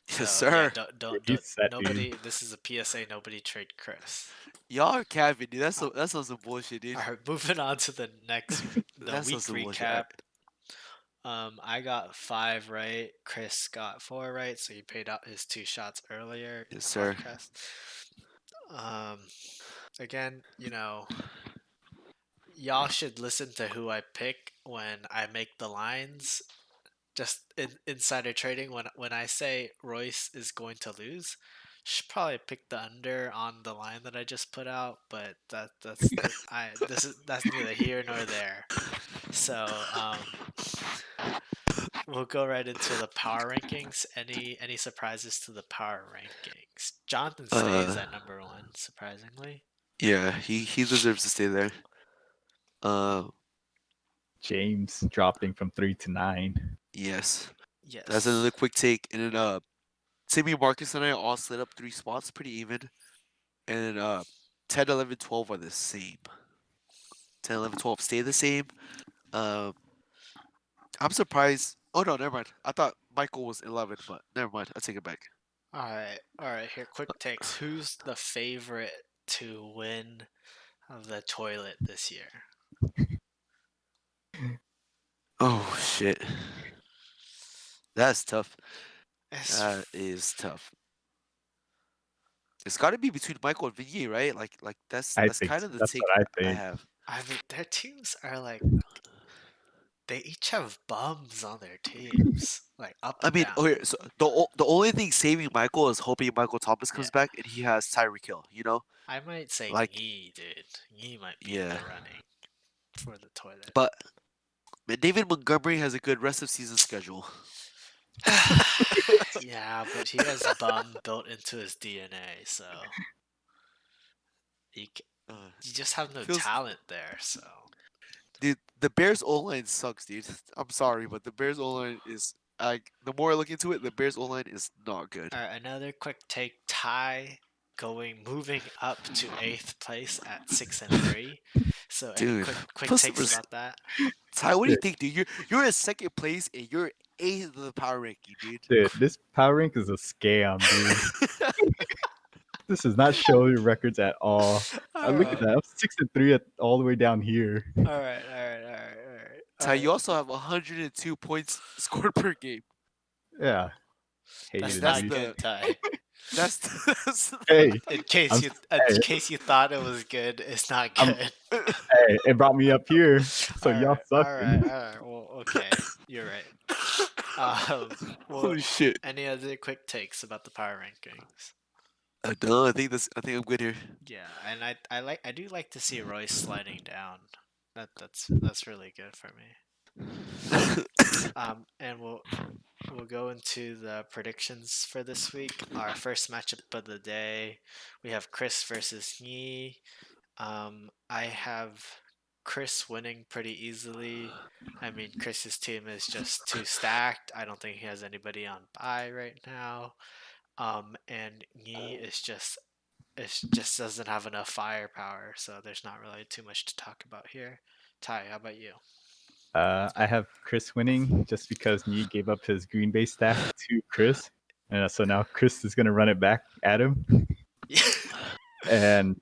Yes, So yeah, sir. don't He's set, dude. nobody. This is a PSA. Nobody trade Chris. Y'all are capping, dude. Uh, That's some bullshit, dude. all right, moving on to the That's week some bullshit. All recap. right. I got 5 right. Chris got 4 right, so he paid out his 2 shots earlier in Yes, the sir. podcast. Um, again, y'all should listen to who I pick when I make the lines. Just insider trading. When I say Royce is going to lose, should probably pick the under on the line that I just put out. But that's neither here nor there. So we'll go right into the power rankings. Any surprises to the power rankings? Jonathan stays Uh, at number 1, surprisingly. yeah, he deserves to stay there. Uh, James dropping from 3 to 9. yes, that's Yes. another quick take. And then Timmy, Marcus, and I all slid up 3 spots, pretty even. And then 10, 11, 12 are the same. 10, 11, 12 stay the same. Um, I'm surprised. Oh no, never mind. I thought Michael was 11, but never mind. I take it back. All right. Here, quick takes. Who's the favorite to win the toilet this year? Oh shit, that's tough. It's, That is tough. It's got to be between Michael and Vigne, right? Like I that's think kind so. of the That's what take I I think. have. I mean, their teams are like they each have bums on their teams, like up I and mean, down. okay, so the only thing saving Michael is hoping Michael Thomas Yeah, comes back and he has Tyreek Hill. I might say Like Knee, dude. Knee might be in yeah, the running for the toilet. but man, David Montgomery has a good rest of season schedule. Yeah, but he has bum built into his DNA, so you, Uh, you just have no feels talent there. So, Dude, the Bears O line sucks, dude. I'm sorry, but the Bears O line is like the more I look into it, the Bears O line is not good. all right, another quick take: Ty moving up to 8th place at 6-3. So, any Dude, quick plus takes about that? Ty, what do you Dude, think, dude? You're in second place and you're eighth of the power ranking, dude. dude, this power rank is a scam, dude. This does not show your records at all. All Look at right, that. I'm 6-3 at all the way down here. all right, all right, all right, all right, all Ty, right. you also have 102 points scored per game, Yeah. and That's Hated, that's not dude. good, the Ty. that's the, Hey, In case I'm you in hey, case you thought it was good, it's not I'm good. hey, it brought me up here. So All y'all right, all right, sucking. all right. Well, okay, you're right. Well, Holy shit. any other quick takes about the power rankings? No, I think I'm good here. Yeah, and I do like to see Royce sliding down. That's really good for me. And we'll go into the predictions for this week. Our first matchup of the day, we have Chris versus Yi. I have Chris winning pretty easily. I mean, Chris's team is just too stacked. I don't think he has anybody on bye right now. And Yi is just it just doesn't have enough firepower, so there's not really too much to talk about here. Ty, how about you? I have Chris winning just because Neat gave up his Green Bay stack to Chris. And so now Chris is gonna run it back at him. And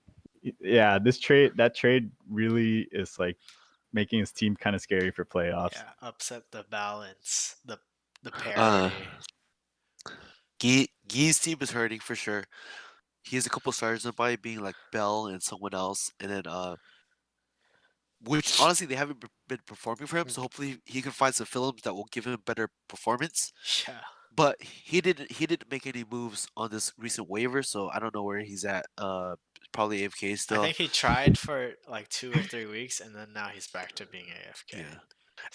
yeah, that trade really is like making his team kind of scary for playoffs. Yeah, upset the balance, the Uh, parity. Gee's team is hurting for sure. He has a couple starters on by being like Bell and someone else, and then which honestly they haven't been performing for him. So hopefully he can find some films that will give him better performance. Yeah, But he didn't make any moves on this recent waiver, so I don't know where he's at. Probably AFK I still. think he tried for like 2 or 3 weeks, and then now he's back to being AFK. Yeah,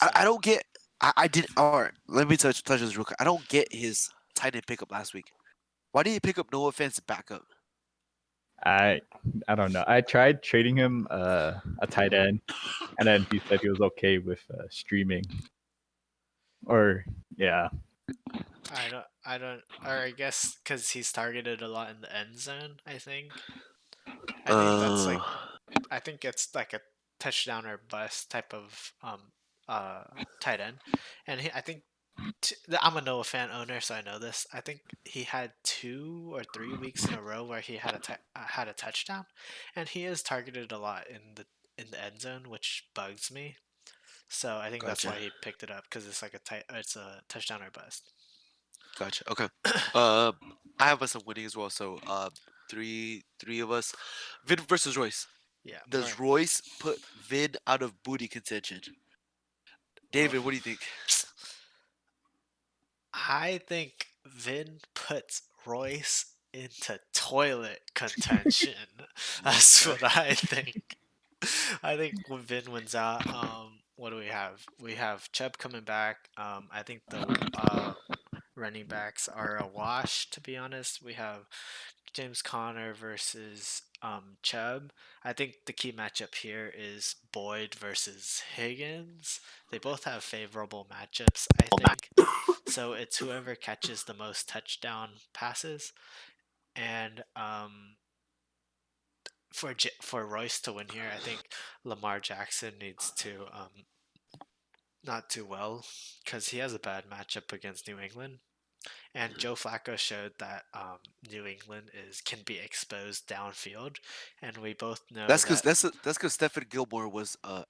So I don't get. I did. All right, let me touch this real quick. I don't get his tight end pickup last week. Why did he pick up Noah Fant's backup? I I don't know. I tried trading him a tight end, and then he said he was okay with streaming. Or yeah, or I guess because he's targeted a lot in the end zone. I think that's Uh, like I think it's like a touchdown or bust type of tight end, and I think I'm a Noah fan owner, so I know this. I think he had 2 or 3 weeks in a row where he had a touchdown, and he is targeted a lot in the end zone, which bugs me. So I think that's gotcha, why he picked it up because it's a touchdown or bust. gotcha. Okay. Uh, I have some winning as well. So three of us. Vin versus Royce. Yeah, Does Royce put Vin out of booty contention? David, what do you think? I think Vin puts Royce into toilet contention. That's Okay. what I think. I think when Vin wins out, what do we have? We have Chubb coming back. I think the running backs are a wash. To be honest, we have James Conner versus Chubb. I think the key matchup here is Boyd versus Higgins. They both have favorable matchups, I think. So it's whoever catches the most touchdown passes. And for Royce to win here, I think Lamar Jackson needs to not do well because he has a bad matchup against New England. And Joe Flacco showed that New England is can be exposed downfield, and we both know That's because that. that's because Stephen Gilmore was out.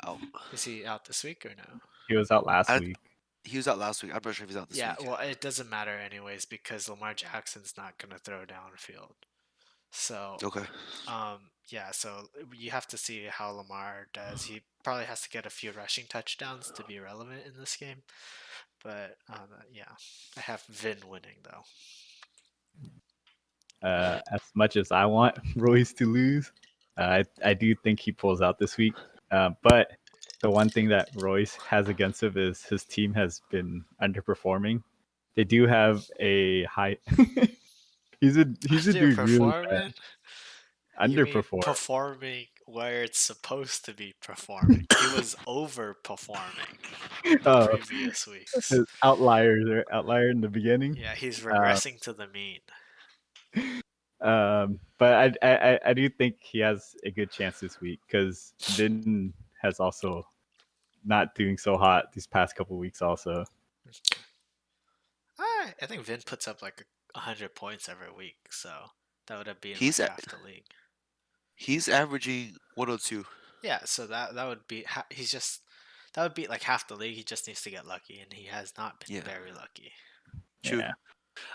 Is he out this week or no? he was out last I, week. he was out last week. I'm not sure if he's out this Yeah, week. well, it doesn't matter anyways because Lamar Jackson's not gonna throw downfield. So, Okay. yeah, so you have to see how Lamar does. He probably has to get a few rushing touchdowns to be relevant in this game. But yeah, I have Vin winning though. As much as I want Royce to lose, I do think he pulls out this week. But the one thing that Royce has against him is his team has been underperforming. they do have a high. He's a dude really bad. Underperforming? You mean Underperformed. performing where it's supposed to be performing? He was overperforming the Oh, previous weeks. outliers or outlier in the beginning. Yeah, he's Um, regressing to the mean. but I do think he has a good chance this week because Vin has also not doing so hot these past couple weeks. Also, I think Vin puts up like 100 points every week, so that would have been He's like at, half the league. he's averaging 102. Yeah, so that would be he's just that would be like half the league. He just needs to get lucky, and he has not been Yeah, very lucky. true. yeah.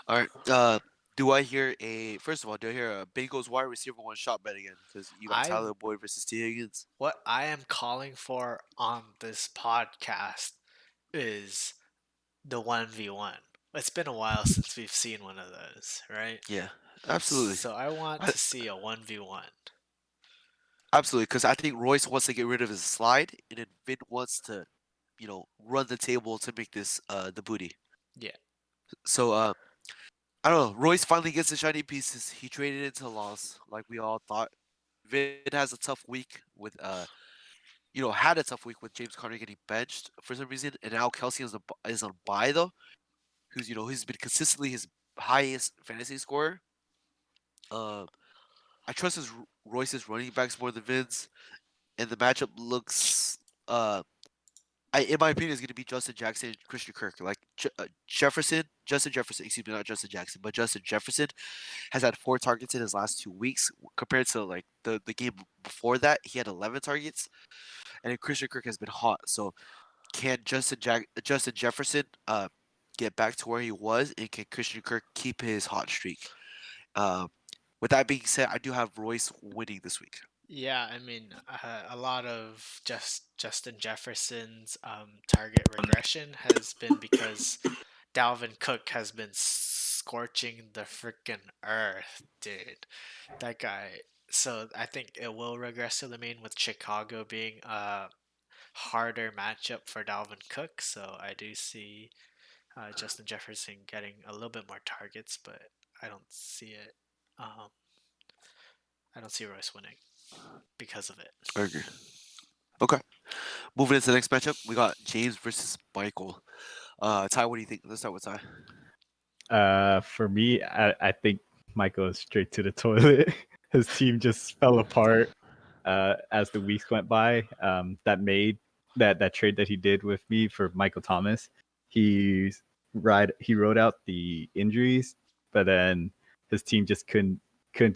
All right. Do I hear a first of all? Do I hear a Bengals wide receiver one shot bet again? Because you got I Tyler Boyd versus T Higgins. What I am calling for on this podcast is the 1v1. It's been a while since we've seen one of those, right? Yeah, absolutely. So I want I, to see a 1v1. absolutely, because I think Royce wants to get rid of his slide, and then Vin wants to, run the table to make this the booty. Yeah. So I don't know. Royce finally gets the shiny pieces. He traded into loss, like we all thought. Vin has a tough week with had a tough week with James Conner getting benched for some reason, and now Kelsey is on bye though, who's been consistently his highest fantasy scorer. Um, I trust Royce's running backs more than Vin's, and the matchup looks in my opinion, is going to be Justin Jackson and Christian Kirk. Like Justin Jefferson, excuse me, not Justin Jackson, but Justin Jefferson has had 4 targets in his last 2 weeks compared to like the game before that. He had 11 targets, and then Christian Kirk has been hot. So can Justin Jefferson get back to where he was, and can Christian Kirk keep his hot streak? Um, with that being said, I do have Royce winning this week. Yeah, I mean, a lot of Justin Jefferson's target regression has been because Dalvin Cook has been scorching the freaking earth, dude. That guy. So I think it will regress to the mean with Chicago being a harder matchup for Dalvin Cook. So I do see Justin Jefferson getting a little bit more targets, but I don't see it. Um, I don't see Royce winning because of it. I agree. Okay. Moving into the next matchup, we got James versus Michael. Ty, what do you think? Let's start with Ty. For me, I think Michael is straight to the toilet. His team just fell apart as the weeks went by. That trade that he did with me for Michael Thomas. He he wrote out the injuries, but then his team just couldn't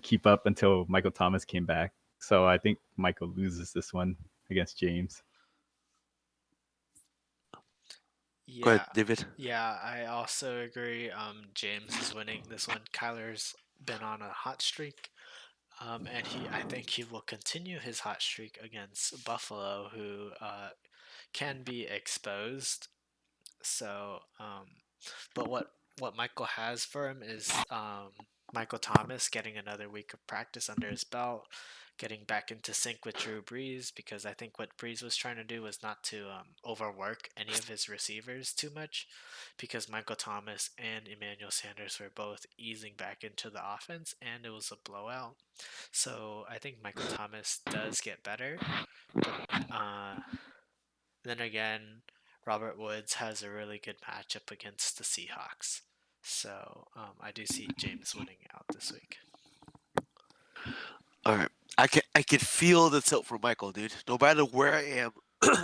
keep up until Michael Thomas came back. So I think Michael loses this one against James. Go ahead, Yeah, David. yeah, I also agree. James is winning this one. Kyler's been on a hot streak, and I think he will continue his hot streak against Buffalo, who can be exposed. So, but what Michael has for him is Michael Thomas getting another week of practice under his belt, getting back into sync with Drew Brees, because I think what Brees was trying to do was not to overwork any of his receivers too much, because Michael Thomas and Emmanuel Sanders were both easing back into the offense, and it was a blowout. So I think Michael Thomas does get better, but uh, then again, Robert Woods has a really good matchup against the Seahawks. So I do see James winning out this week. All right. I can feel the tilt for Michael, dude. No matter where I am,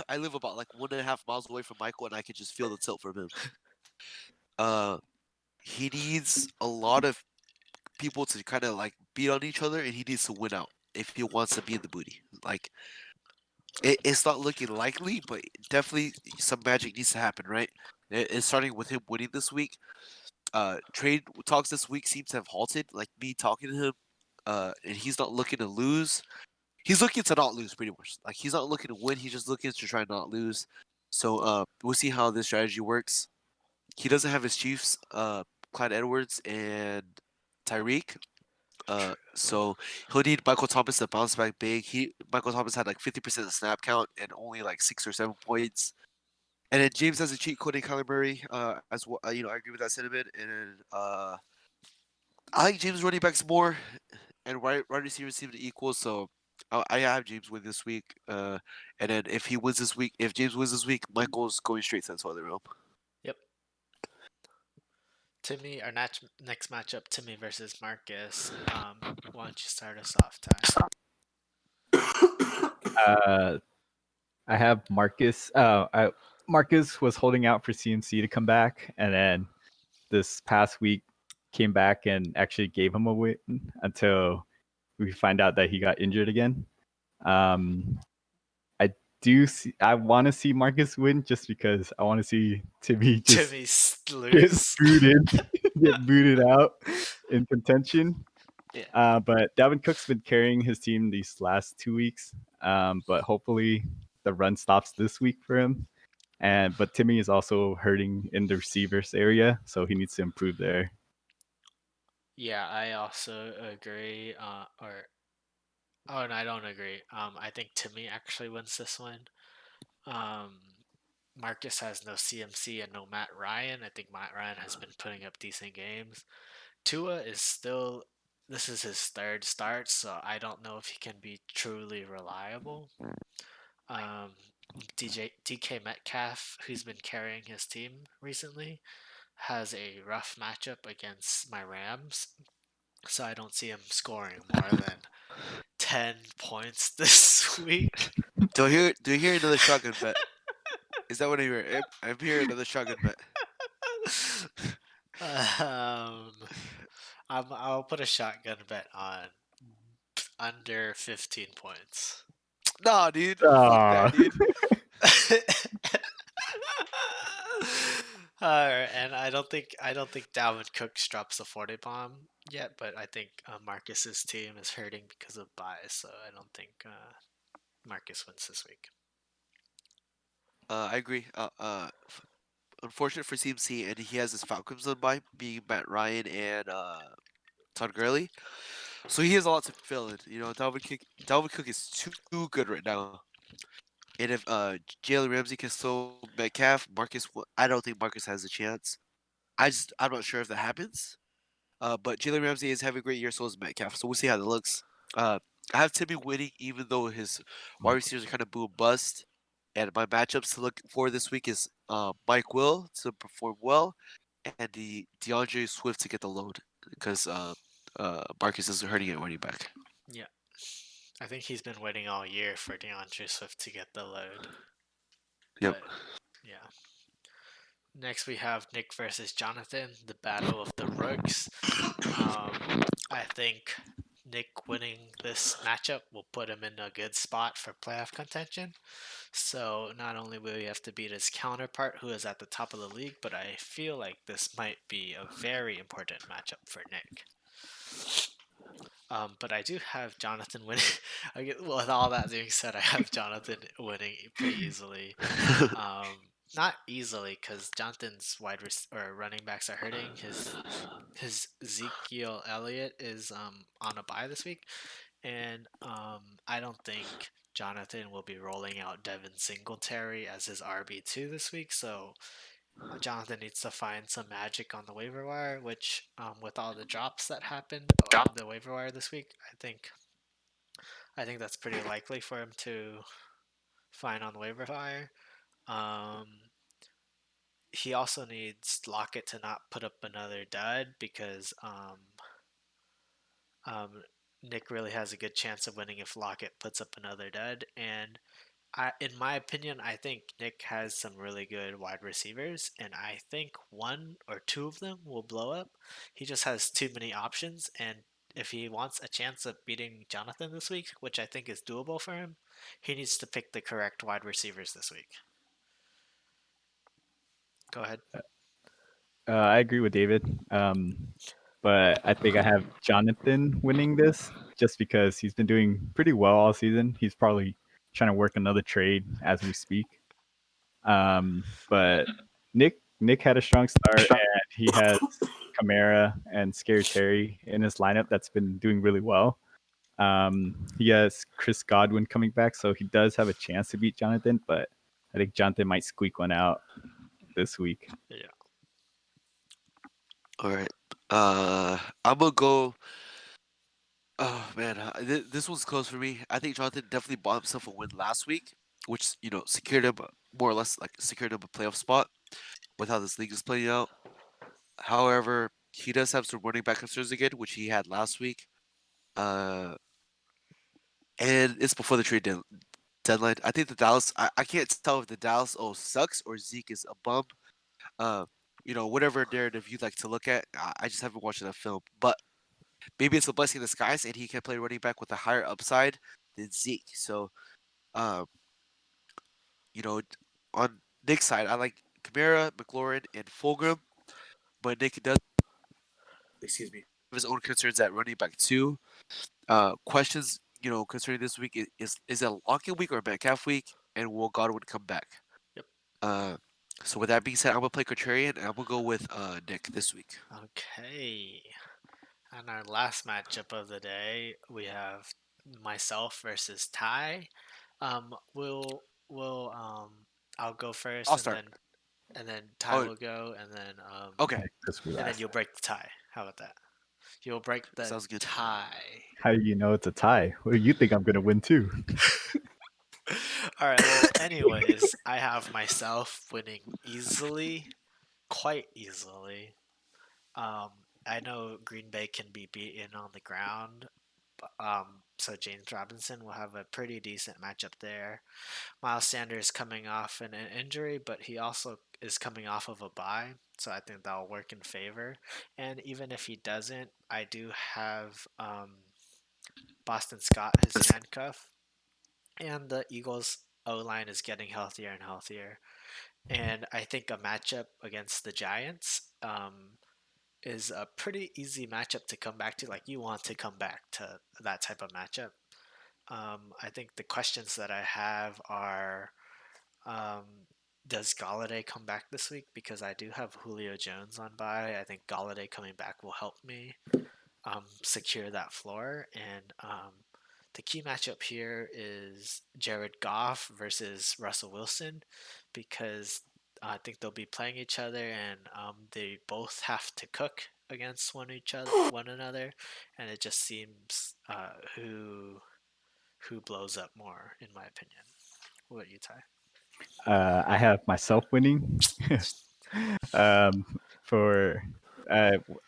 I live about like 1.5 miles away from Michael, and I can just feel the tilt from him. Uh, he needs a lot of people to kind of like beat on each other, and he needs to win out if he wants to be in the booty. Like it's not looking likely, but definitely some magic needs to happen, right? It's starting with him winning this week. Trade talks this week seem to have halted. Like me talking to him, and he's not looking to lose. He's looking to not lose, pretty much. Like he's not looking to win. He's just looking to try not lose. So we'll see how this strategy works. He doesn't have his Chiefs, Clyde Edwards and Tyreek. So he'll need Michael Thomas to bounce back big. Michael Thomas had like 50% of the snap count and only like 6 or 7 points. And then James has a cheat code in Kyler Murray, as well. I agree with that sentiment. And then I like James running backs more, and wide receivers seem to equal. So I have James win this week. And then if James wins this week, Michael's going straight to the toilet realm. Yep. Timmy, our next matchup, Timmy versus Marcus. Why don't you start us off, Ty? Uh, I have Marcus. Marcus was holding out for CMC to come back, and then this past week came back and actually gave him a win until we find out that he got injured again. Um, I I want to see Marcus win just because I want to see Timmy just Timmy get lose. booted, get booted out in contention. Yeah. But Dalvin Cook's been carrying his team these last 2 weeks. But hopefully the run stops this week for him. But Timmy is also hurting in the receivers area, so he needs to improve there. Yeah, I also agree. Oh, no, I don't agree. I think Timmy actually wins this one. Um, Marcus has no CMC and no Matt Ryan. I think Matt Ryan has been putting up decent games. Tua is still. This is his third start, so I don't know if he can be truly reliable. Um, DK Metcalf, who's been carrying his team recently, has a rough matchup against my Rams, so I don't see him scoring more than 10 points this week. Do you hear another shotgun bet? Is that what I hear? I'm hearing another shotgun bet. um, I'll put a shotgun bet on under 15 points. Nah, dude. Fuck Ah, that, dude. And I don't think Dalvin Cook drops the 40 bomb yet, but I think Marcus's team is hurting because of bias, so I don't think Marcus wins this week. I agree. Unfortunate for CMC, and he has his Falcons on by being Matt Ryan and Todd Gurley. So he has a lot to fill in. Dalvin Cook is too good right now. And if Jalen Ramsey can slow Metcalf, I don't think Marcus has a chance. I'm not sure if that happens. But Jalen Ramsey is having a great year, so is Metcalf. So we'll see how that looks. I have Timmy winning, even though his wide receivers are kind of boom bust. And my matchups to look for this week is Mike Will to perform well, and the DeAndre Swift to get the load because Marcus is hurting at running back. Yeah, I think he's been waiting all year for DeAndre Swift to get the load, Yep. but yeah. Next we have Nick versus Jonathan, the battle of the rooks. I think Nick winning this matchup will put him in a good spot for playoff contention. So not only will he have to beat his counterpart, who is at the top of the league, but I feel like this might be a very important matchup for Nick. But I do have Jonathan winning. With all that being said, I have Jonathan winning pretty easily. Not easily because Jonathan's or running backs are hurting. His Ezekiel Elliott is on a bye this week, and I don't think Jonathan will be rolling out Devin Singletary as his RB2 this week. So Jonathan needs to find some magic on the waiver wire, which with all the drops that happened on the waiver wire this week, I think that's pretty likely for him to find on the waiver wire. Um, he also needs Lockett to not put up another dud because um, Nick really has a good chance of winning if Lockett puts up another dud. And in my opinion, I think Nick has some really good wide receivers, and I think one or two of them will blow up. He just has too many options, and if he wants a chance of beating Jonathan this week, which I think is doable for him, he needs to pick the correct wide receivers this week. Go ahead. I agree with David. But I think I have Jonathan winning this just because he's been doing pretty well all season. He's probably trying to work another trade as we speak. But Nick had a strong start, and he has Kamara and Scary Terry in his lineup that's been doing really well. He has Chris Godwin coming back, so he does have a chance to beat Jonathan. But I think Jonathan might squeak one out this week. Yeah. All right. I'm gonna go. Oh man, this one's close for me. I think Jonathan definitely bought himself a win last week, which secured him more or less like secured him a playoff spot with how this league is playing out. However, he does have some running back concerns again, which he had last week. Uh, and it's before the deadline. I think the Dallas. I can't tell if the Dallas sucks or Zeke is a bum. Uh, whatever narrative you'd like to look at. I just haven't watched enough film, but maybe it's a blessing in disguise, and he can play running back with a higher upside than Zeke. So, um, you know, on Nick's side, I like Kamara, McLaurin, and Fulgham, but Nick does, excuse me, have his own concerns at running back too. Questions, concerning this week is it a locking week or a Metcalf week, and will Godwin come back? Yep. Uh, so with that being said, I'm gonna play contrarian, and I'm gonna go with Nick this week. Okay. And our last matchup of the day, we have myself versus Ty. We'll I'll go first, I'll and start. then Ty Oh, will go, okay, This will and then last. you'll break the tie. How about that? You'll break the sounds good. tie. How do you know it's a tie? Well, you think I'm gonna win too? All right. Well, anyways, I have myself winning easily, quite easily. Um, I know Green Bay can be beaten on the ground, so James Robinson will have a pretty decent matchup there. Miles Sanders coming off an injury, but he also is coming off of a bye, so I think that'll work in favor. And even if he doesn't, I do have Boston Scott, his handcuff, and the Eagles' O line is getting healthier and healthier. And I think a matchup against the Giants is a pretty easy matchup to come back to. Like, you want to come back to that type of matchup. I think the questions that I have are, um, does Galladay come back this week? Because I do have Julio Jones on bye. I think Galladay coming back will help me secure that floor. And the key matchup here is Jared Goff versus Russell Wilson, because I think they'll be playing each other, and they both have to cook against one another, and it just seems who blows up more, in my opinion. What about you, Ty? I have myself winning. For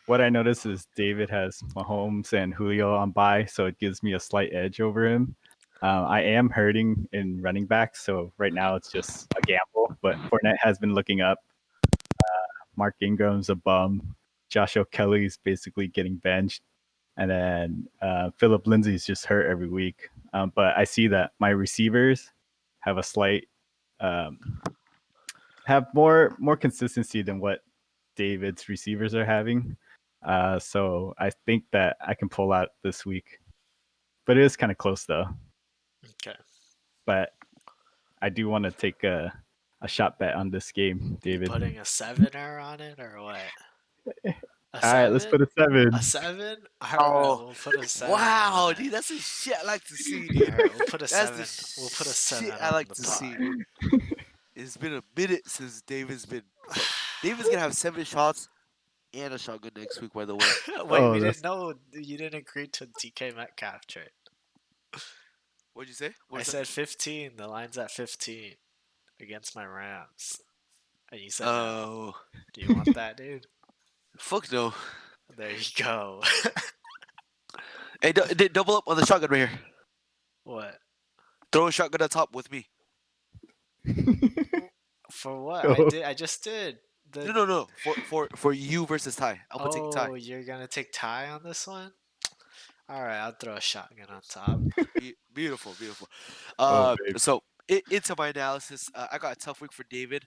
what I noticed is David has Mahomes and Julio on bye, so it gives me a slight edge over him. I am hurting in running back, so right now it's just a gamble. But Fournette has been looking up. Mark Ingram's a bum. Josh O'Kelly's basically getting benched, and then Philip Lindsay's just hurt every week. But I see that my receivers have a slight um, have more consistency than what David's receivers are having. So I think that I can pull out this week, but it is kind of close though. Okay. But I do want to take a shot bet on this game, You David. putting a sevener on it or what? A All right, let's seven? put a A 7. seven? All right, Oh, we'll put a seven on wow, it. dude, that's the shit I like to see, All dude. right, we'll put a That's the seven. We'll put a shit seven I on like the to see, pot. dude. It's been a minute since David's gonna have 7 shots and a shotgun next week, by the way. Wait, we Oh, didn't that's know you didn't agree to DK Metcalf trade. What'd you say? What I was that? said 15. The line's at 15 against my Rams, and you said no. Oh, Do you want that, dude? fuck no. There you go. Hey, double up on the shotgun right here. What? Throw a shotgun on top with me. For what? I oh, did. I just did. No, The no, no. For you versus Ty. I'm gonna take Ty. Oh, you're gonna take Ty on this one? All right, I'll throw a shotgun on top. Beautiful, beautiful. oh, babe. So into my analysis, I got a tough week for David.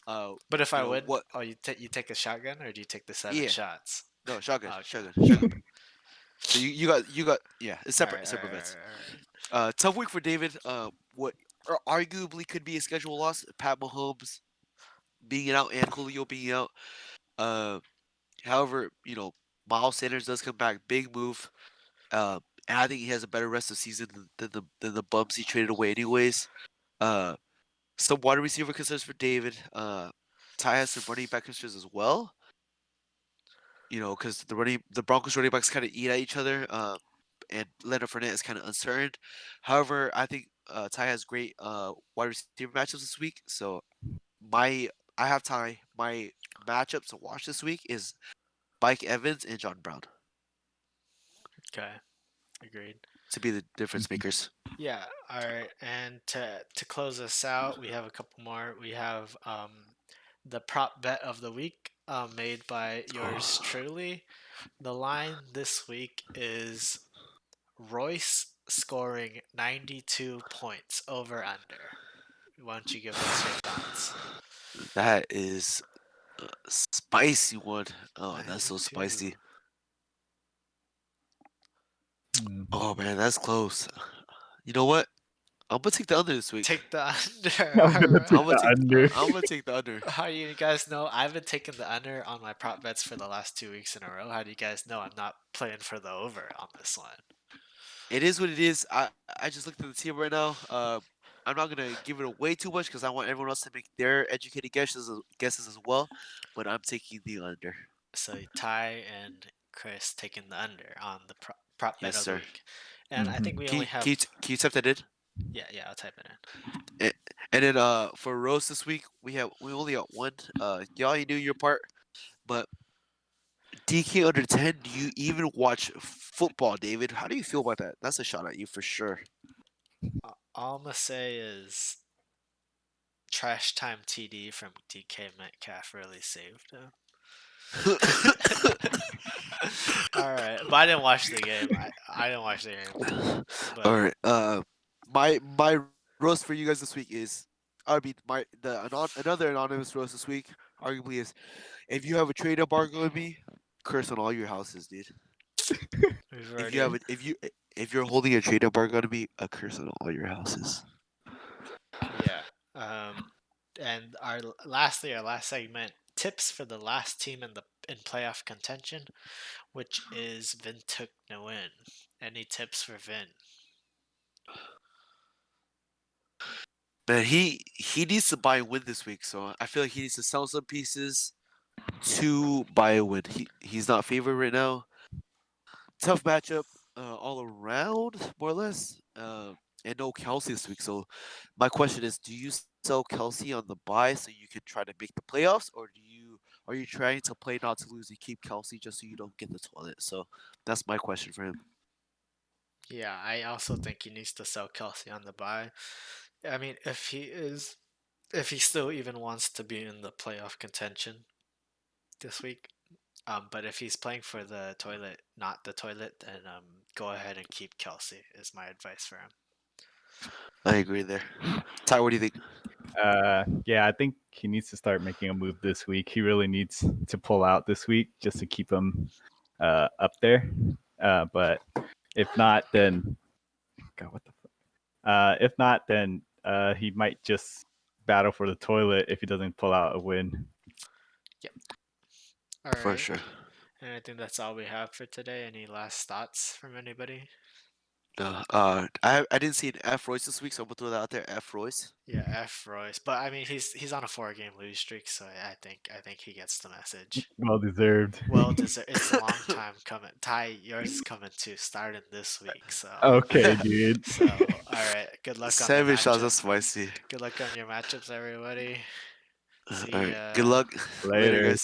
Uh, But if I win, what? oh, you take a shotgun, or do you take the seven Yeah, shots? no, shotgun, Okay. shotgun, shotgun. So you got yeah, it's All right, all separate right, all bets. right, Tough week for David. What arguably could be a schedule loss. Pat Mahomes being out and Julio being out. Uh, however, Miles Sanders does come back. Big move. And I think he has a better rest of the season than the bums he traded away anyways. Uh, some wide receiver concerns for David. Ty has some running back concerns as well. Because the Broncos running backs kind of eat at each other. And Leonard Fournette is kind of uncertain. However, I think Ty has great wide receiver matchups this week. So my I have Ty. My matchups to watch this week is Mike Evans and John Brown Okay, agreed. to be the difference Mhm. makers. Yeah, all right. And to close us out, we have a couple more. We have the prop bet of the week made by yours truly. The line this week is Royce scoring 92 points over under. Why don't you give us your thoughts? That is a spicy one. Oh, that's so 92. spicy. Mm. Oh man, that's close. You know what? I'm gonna take the under this week. Take the under. I'm All gonna right. take the under. I'm gonna take the under. How do you guys know? I've been taking the under on my prop bets for the last 2 weeks in a row. How do you guys know I'm not playing for the over on this one? It is what it is. I just looked at the team right now. I'm not gonna give it away too much because I want everyone else to make their educated guesses as well. But I'm taking the under. So Ty and Chris taking the under on the prop bet Yes, of the sir. week. And I think Mhm. we Can only you, can you, have, can you type that in? yeah, I'll type it in. And, and then for roast this week we only got one. Y'all, you do your part. But DK under 10. Do you even watch football, David? How do you feel about that? That's a shot at you for sure. All I'm going to say is trash time TD from DK Metcalf really saved him. All right, but I didn't watch the game. I didn't watch the game, All but right. My roast for you guys this week is, I mean, another anonymous roast this week arguably is, if you have a trade embargo with me, curse on all your houses, dude. we've If you already, have a, if you're holding a trade embargo to me, a curse on all your houses. yeah. And lastly, our last segment, tips for the last team in playoff contention, which is Vin took no win. Any tips for Vin? Man, he needs to buy a win this week, so I feel like he needs to sell some pieces to buy a win. He's not favored right now. Tough matchup all around, more or less. And no Kelsey this week. So my question is, do you sell Kelsey on the buy so you can try to make the playoffs, or are you trying to play not to lose and keep Kelsey just so you don't get the toilet? So that's my question for him. Yeah, I also think he needs to sell Kelsey on the buy. I mean, if he still even wants to be in the playoff contention this week. But if he's playing for the toilet, not the toilet, then go ahead and keep Kelsey. Is my advice for him. I agree there. Ty, what do you think? Yeah, I think he needs to start making a move this week. He really needs to pull out this week just to keep him up there. But if not, then God, what the fuck? If not, then he might just battle for the toilet if he doesn't pull out a win. Yep. All For right. sure. And I think that's all we have for today. Any last thoughts from anybody? I didn't see an F Royce this week, so I'm gonna throw that out there. F Royce. Yeah, F Royce. But I mean, he's on a 4 game lose streak, so I think he gets the message. Well deserved. Well deserved. It's a long time coming. Ty, yours is coming too, starting this week. So, Okay, dude. all right. Good luck on the 7 shots. matchup. That's spicy. Good luck on your matchups, everybody. All See right. Good ya. luck. Later, Later. guys.